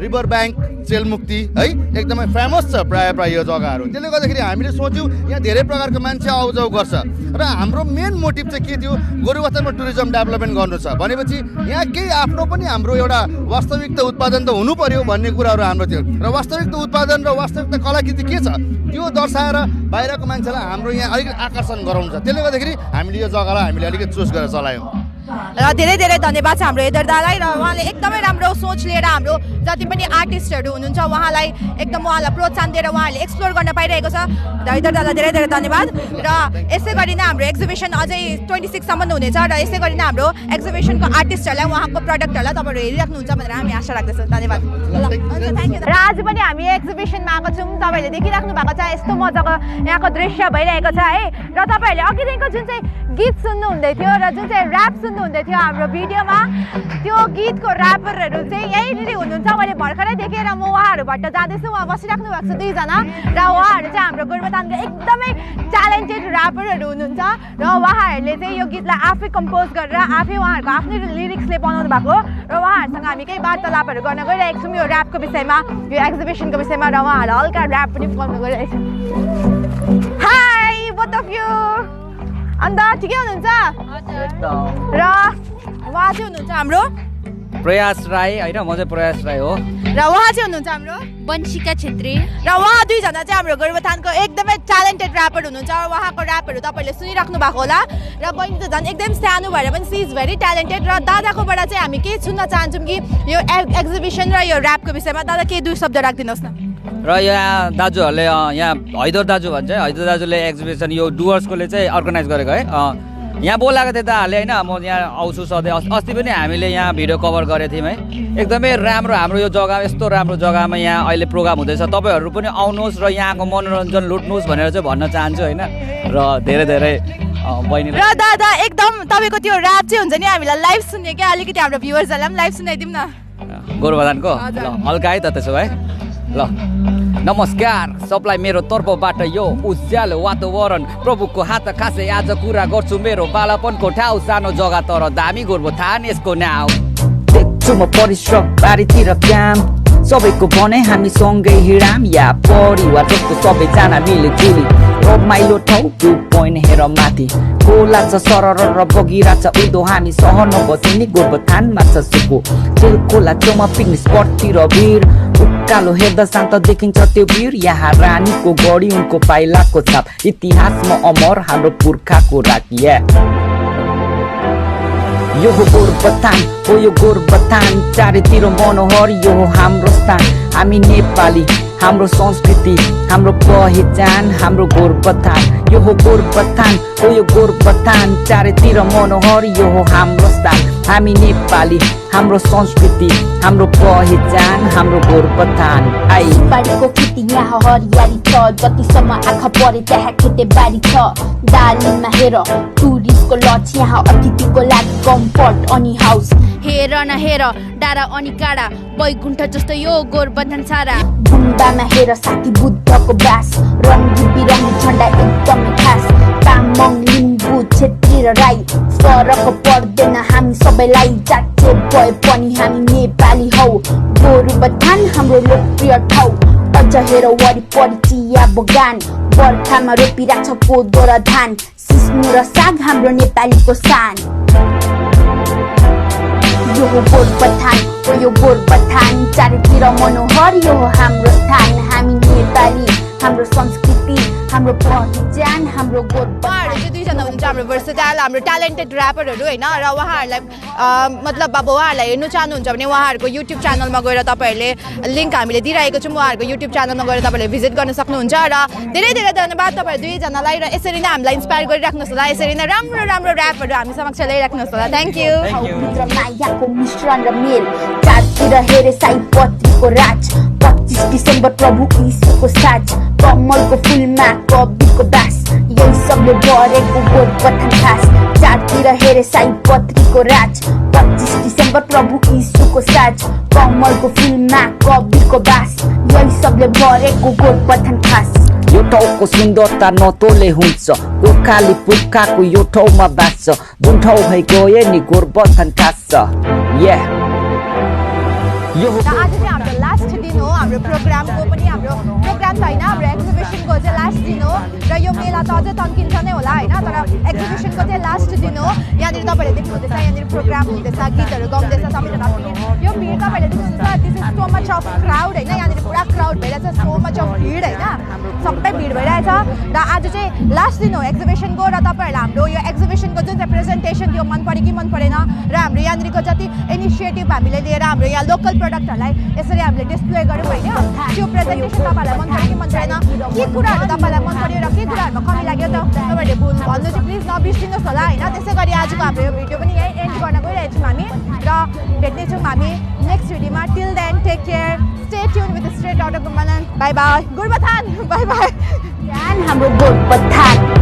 रिभर ब्याङ्क चेलमुक्ति है एकदमै फेमस छ प्रायः यो जग्गाहरू त्यसले गर्दाखेरि हामीले सोच्यौँ यहाँ धेरै प्रकारको मान्छे आउजाउ गर्छ र हाम्रो मेन मोटिभ चाहिँ के थियो गोरुबथानमा टुरिज्म डेभलपमेन्ट गर्नु छ भनेपछि यहाँ केही आफ्नो पनि हाम्रो एउटा वास्तविकता उत्पादन त हुनु पर्यो भन्ने कुराहरू हाम्रो थियो र वास्तविकता उत्पादन र वास्तविकता कलाकृति के छ त्यो दर्शाएर बाहिरको मान्छेलाई हाम्रो यहाँ अलिकति आकर्षण गराउँछ त्यसले गर्दाखेरि हामीले यो जग्गालाई हामीले अलिकति चुज गरेर चलायौँ र धेरै धेरै धन्यवाद छ हाम्रो हैदर दालाई र उहाँले एकदमै राम्रो सोच लिएर हाम्रो जति पनि आर्टिस्टहरू हुनुहुन्छ उहाँलाई एकदम उहाँलाई प्रोत्साहन दिएर उहाँहरूले एक्सप्लोर गर्न पाइरहेको छ हैदर दालाई धेरै धेरै धन्यवाद र यसै गरी नै हाम्रो एक्जिबिसन अझै 26 सम्म हुनेछ र यसै गरी नै हाम्रो एक्जिबिसनको आर्टिस्टहरूलाई उहाँको प्रडक्टहरूलाई तपाईँहरू हेरिराख्नुहुन्छ भनेर हामी आशा राख्दछौँ धन्यवाद र आज पनि हामी एक्जिबिसनमा आएको छौँ तपाईँहरूले देखिराख्नु भएको छ यस्तो मजाको यहाँको दृश्य भइरहेको छ है र तपाईँहरूले अघिदेखिको जुन चाहिँ गीत सुन्नु हुँदै थियो र जुन चाहिँ ऱ्याप सुन्नु हुँदै थियो हाम्रो भिडियोमा त्यो गीतको ऱ्यापरहरू चाहिँ यहीँनिर हुनुहुन्छ मैले भर्खरै देखेर म उहाँहरूबाट जाँदैछु उहाँ बसिराख्नु भएको छ दुईजना र उहाँहरू चाहिँ हाम्रो गोरुबथानको एकदमै ट्यालेन्टेड ऱ्यापरहरू हुनुहुन्छ र उहाँहरूले चाहिँ यो गीतलाई आफै कम्पोज गरेर आफै उहाँहरूको आफ्नै लिरिक्सले बनाउनु भएको र उहाँहरूसँग हामी केही वार्तालापहरू गर्न गइरहेको छौँ यो ऱ्यापको विषयमा यो एक्जिबिसनको विषयमा र उहाँहरूले हल्का ऱ्याप पनि गाउन गइरहेको छ हाई बोथ अफ यू अन्त ठिकै हुनुहुन्छ र उहाँ चाहिँ हुनुहुन्छ हाम्रो प्रयास राई होइन म चाहिँ प्रयास राई हो र उहाँ चाहिँ हुनुहुन्छ हाम्रो वंशिका छेत्री र उहाँ दुईजना चाहिँ हाम्रो गोरुबथानको एकदमै ट्यालेन्टेड ऱ्यापर हुनुहुन्छ र उहाँको ऱ्यापहरू तपाईँले सुनिराख्नु भएको होला र बहिनी त झन् एकदम सानो भएर पनि सी इज भेरी ट्यालेन्टेड र दादाकोबाट चाहिँ हामी के सुन्न चाहन्छौँ कि यो एक्जिबिसन र यो ऱ्यापको विषयमा दादा केही दुई शब्द राखिदिनुहोस् न। र यहाँ दाजुहरूले यहाँ हैदर दाजु भन्छ हैदर दाजुले एक्जिबिसन यो डुवर्सकोले चाहिँ अर्गनाइज गरेको है यहाँ बोलाएको थियो दाहरूले होइन म यहाँ आउँछु सधैँ अस्ति पनि हामीले यहाँ भिडियो कभर गरेको थियौँ है एकदमै राम्रो हाम्रो यो जग्गा यस्तो राम्रो जग्गामा यहाँ अहिले प्रोग्राम हुँदैछ तपाईँहरू पनि आउनुहोस् र यहाँको मनोरञ्जन लुट्नुहोस् भनेर चाहिँ भन्न चाहन्छु होइन र धेरै धेरै बहिनीले र दादा एकदम तपाईँको त्यो ऱ्याप चाहिँ हुन्छ नि हामीलाई लाइभ सुन्ने क्या अलिकति हाम्रो भ्युवर्सहरूलाई पनि लाइभ सुनाइदिउँ न गोरुबथानको ल हल्का है त त्यसो भए ल नमस्कार सबलाई मेरो तर्फबाट यो उज्यालो वातावरण प्रभुको हात खासै आज कुरा गर्छु मेरो बालापनको ठाउँ सानो जग्गा तर दामी गोरुबथान यसको नाउँ देख्छु म परिश्रम बारीतिर काम सबैको भने हामी सँगै हिँडाम या परिवार जस्तो सबैजना मिलिजुली रमाइलो ठाउँ भ्यू पोइन्ट हेर माथि खोला छ सरर र बगिरा छ उदो हामी सहर नबसिनी गोरुबथानमा छ सुको तेल खोला छेउमा पिकनिक स्पटतिर भिड उकालो हेर्दा शान्त देखिन्छ त्यो भिड यहाँ रानीको गढी उनको पाइलाको छाप इतिहासमा अमर हाम्रो पुर्खाको राखिया यो हो गोरुबथान हो यो गोरुबथान चारैतिर मनोहर यो हो हाम्रो स्थान हामी नेपाली हाम्रो संस्कृति हाम्रो पहिचान हाम्रो गोरुबथान यो हो गोरुबथान हो यो गोरुबथान चारैतिर मनोहर यो हो हाम्रो स्थान हामी नेपाली हाम्रो संस्कृति हाम्रो पहिचान हाम्रो गोरुबथान आई बारीको खेती यहाँ हरियाली छ जतिसम्म आँखा परे त्यहाँ खेतीबारी छ दार्जिलिङमा हेर टुरिस्टको लज यहाँ अतिथिको लागि कम्फर्ट अनि हाउस हेर न हेर डाँडा अनि काँडा बैकुण्ठ जस्तो यो गोरुबथान सारा गुम्बामा हेर साथी बुद्धको बास रङ्गी बिरङ्गी झन्डा एकदमै खास तामाङ लिम्बू छेत्री र राई फरक पर्दैन हामी सबैलाई जातीय भए पनि हामी नेपाली हौ गोरुबथान हाम्रो लोकप्रिय ठाउँ अझ हेर वरिपरि चिया बगान बर्खामा रोपिरहेछ कोदो र धान सिस्नु र साग हाम्रो नेपालीको सान यो हो गोरुबथान हो यो गोरुबथान चारैतिर मनोहर यो हो हाम्रो स्थान हामी नेपाली हाम्रो संस्कृति हाम्रो पहिचान हाम्रो उहाँहरू चाहिँ दुईजना हुनुहुन्छ हाम्रो भर्सेटाइल हाम्रो ट्यालेन्टेड ऱ्यापरहरू होइन र उहाँहरूलाई मतलब अब उहाँहरूलाई हेर्नु चाहनुहुन्छ भने उहाँहरूको युट्युब च्यानलमा गएर तपाईँहरूले लिङ्क हामीले दिइरहेको छौँ उहाँहरूको युट्युब च्यानलमा गएर तपाईँहरूले भिजिट गर्न सक्नुहुन्छ र धेरै धेरै धन्यवाद तपाईँहरू दुईजनालाई र यसरी नै हामीलाई इन्सपायर गरिराख्नुहोस् होला यसरी नै राम्रो राम्रो ऱ्यापहरू हामी समक्ष ल्याइराख्नुहोस् होला थ्याङ्क यू मायाको मिश्रण र मेल चारतिर हेरे साई पत्रीको राज 25 डिसेम्बर प्रभु यीशुको साज कमलको फुलमा कविको बास यही सबले भरेको गोरुबथान खास चारतिर हेरे साई पत्रीको राज 25 डिसेम्बर प्रभु यीशुको साज कमलको फुलमा कविको बास यही सबले भरेको गोरुबथान खास यो ठाउँको सुन्दरता नतोले हुन्छ गोर्खाली पुर्खाको यो ठाउँमा बाँच्छ जुन ठाउँ भएको नि गोरुबथान खास छ यो आज चाहिँ हाम्रो लास्ट दिन हो हाम्रो प्रोग्रामको पनि हाम्रो प्रोग्राम त होइन हाम्रो एक्जिबिसनको चाहिँ लास्ट दिन हो र यो मेला त अझै तन्किन्छ नै होला होइन तर एक्जिबिसनको चाहिँ लास्ट दिन हो यहाँनिर तपाईँहरूले देख्नुहुँदैछ यहाँनिर प्रोग्राम हुँदैछ गीतहरू गाउँदैछ सबैजना यो भिड तपाईँहरूले देख्नुहुन्छ this is so much of crowd होइन यहाँनिर पुरा क्राउड भइरहेछ सो मच अफ भिड होइन सबै भिड भइरहेछ र आज चाहिँ लास्ट दिन हो एक्जिबिसनको र तपाईँहरूलाई हाम्रो यो एक्जिबिसनको जुन चाहिँ प्रेजेन्टेसन थियो मन पऱ्यो कि मन परेन र हाम्रो यहाँनिरको जति इनिसिएटिभ हामीले लिएर हाम्रो यहाँ लोकल प्रडक्टहरूलाई यसरी हामीले डिस्प्ले गऱ्यौँ होइन त्यो प्रेजेन्टेसन तपाईँहरूलाई मन पऱ्यो कि मन परेन के कुराहरू तपाईँलाई मन पऱ्यो र के कुराहरूमा कमी लाग्यो त तपाईँहरूले भन्नु चाहिँ प्लिज नबिर्सिनुहोस् होला होइन त्यसै गरी आजको हाम्रो यो भिडियो पनि यहीँ एन्ड गर्न गइरहेको छौँ हामी र भेट्नेछौँ हामी नेक्स्ट भिडियोमा till then take care stay tune with straight out of Gorubathan bye bye Gorubathan bye bye हाम्रो गोरुबथान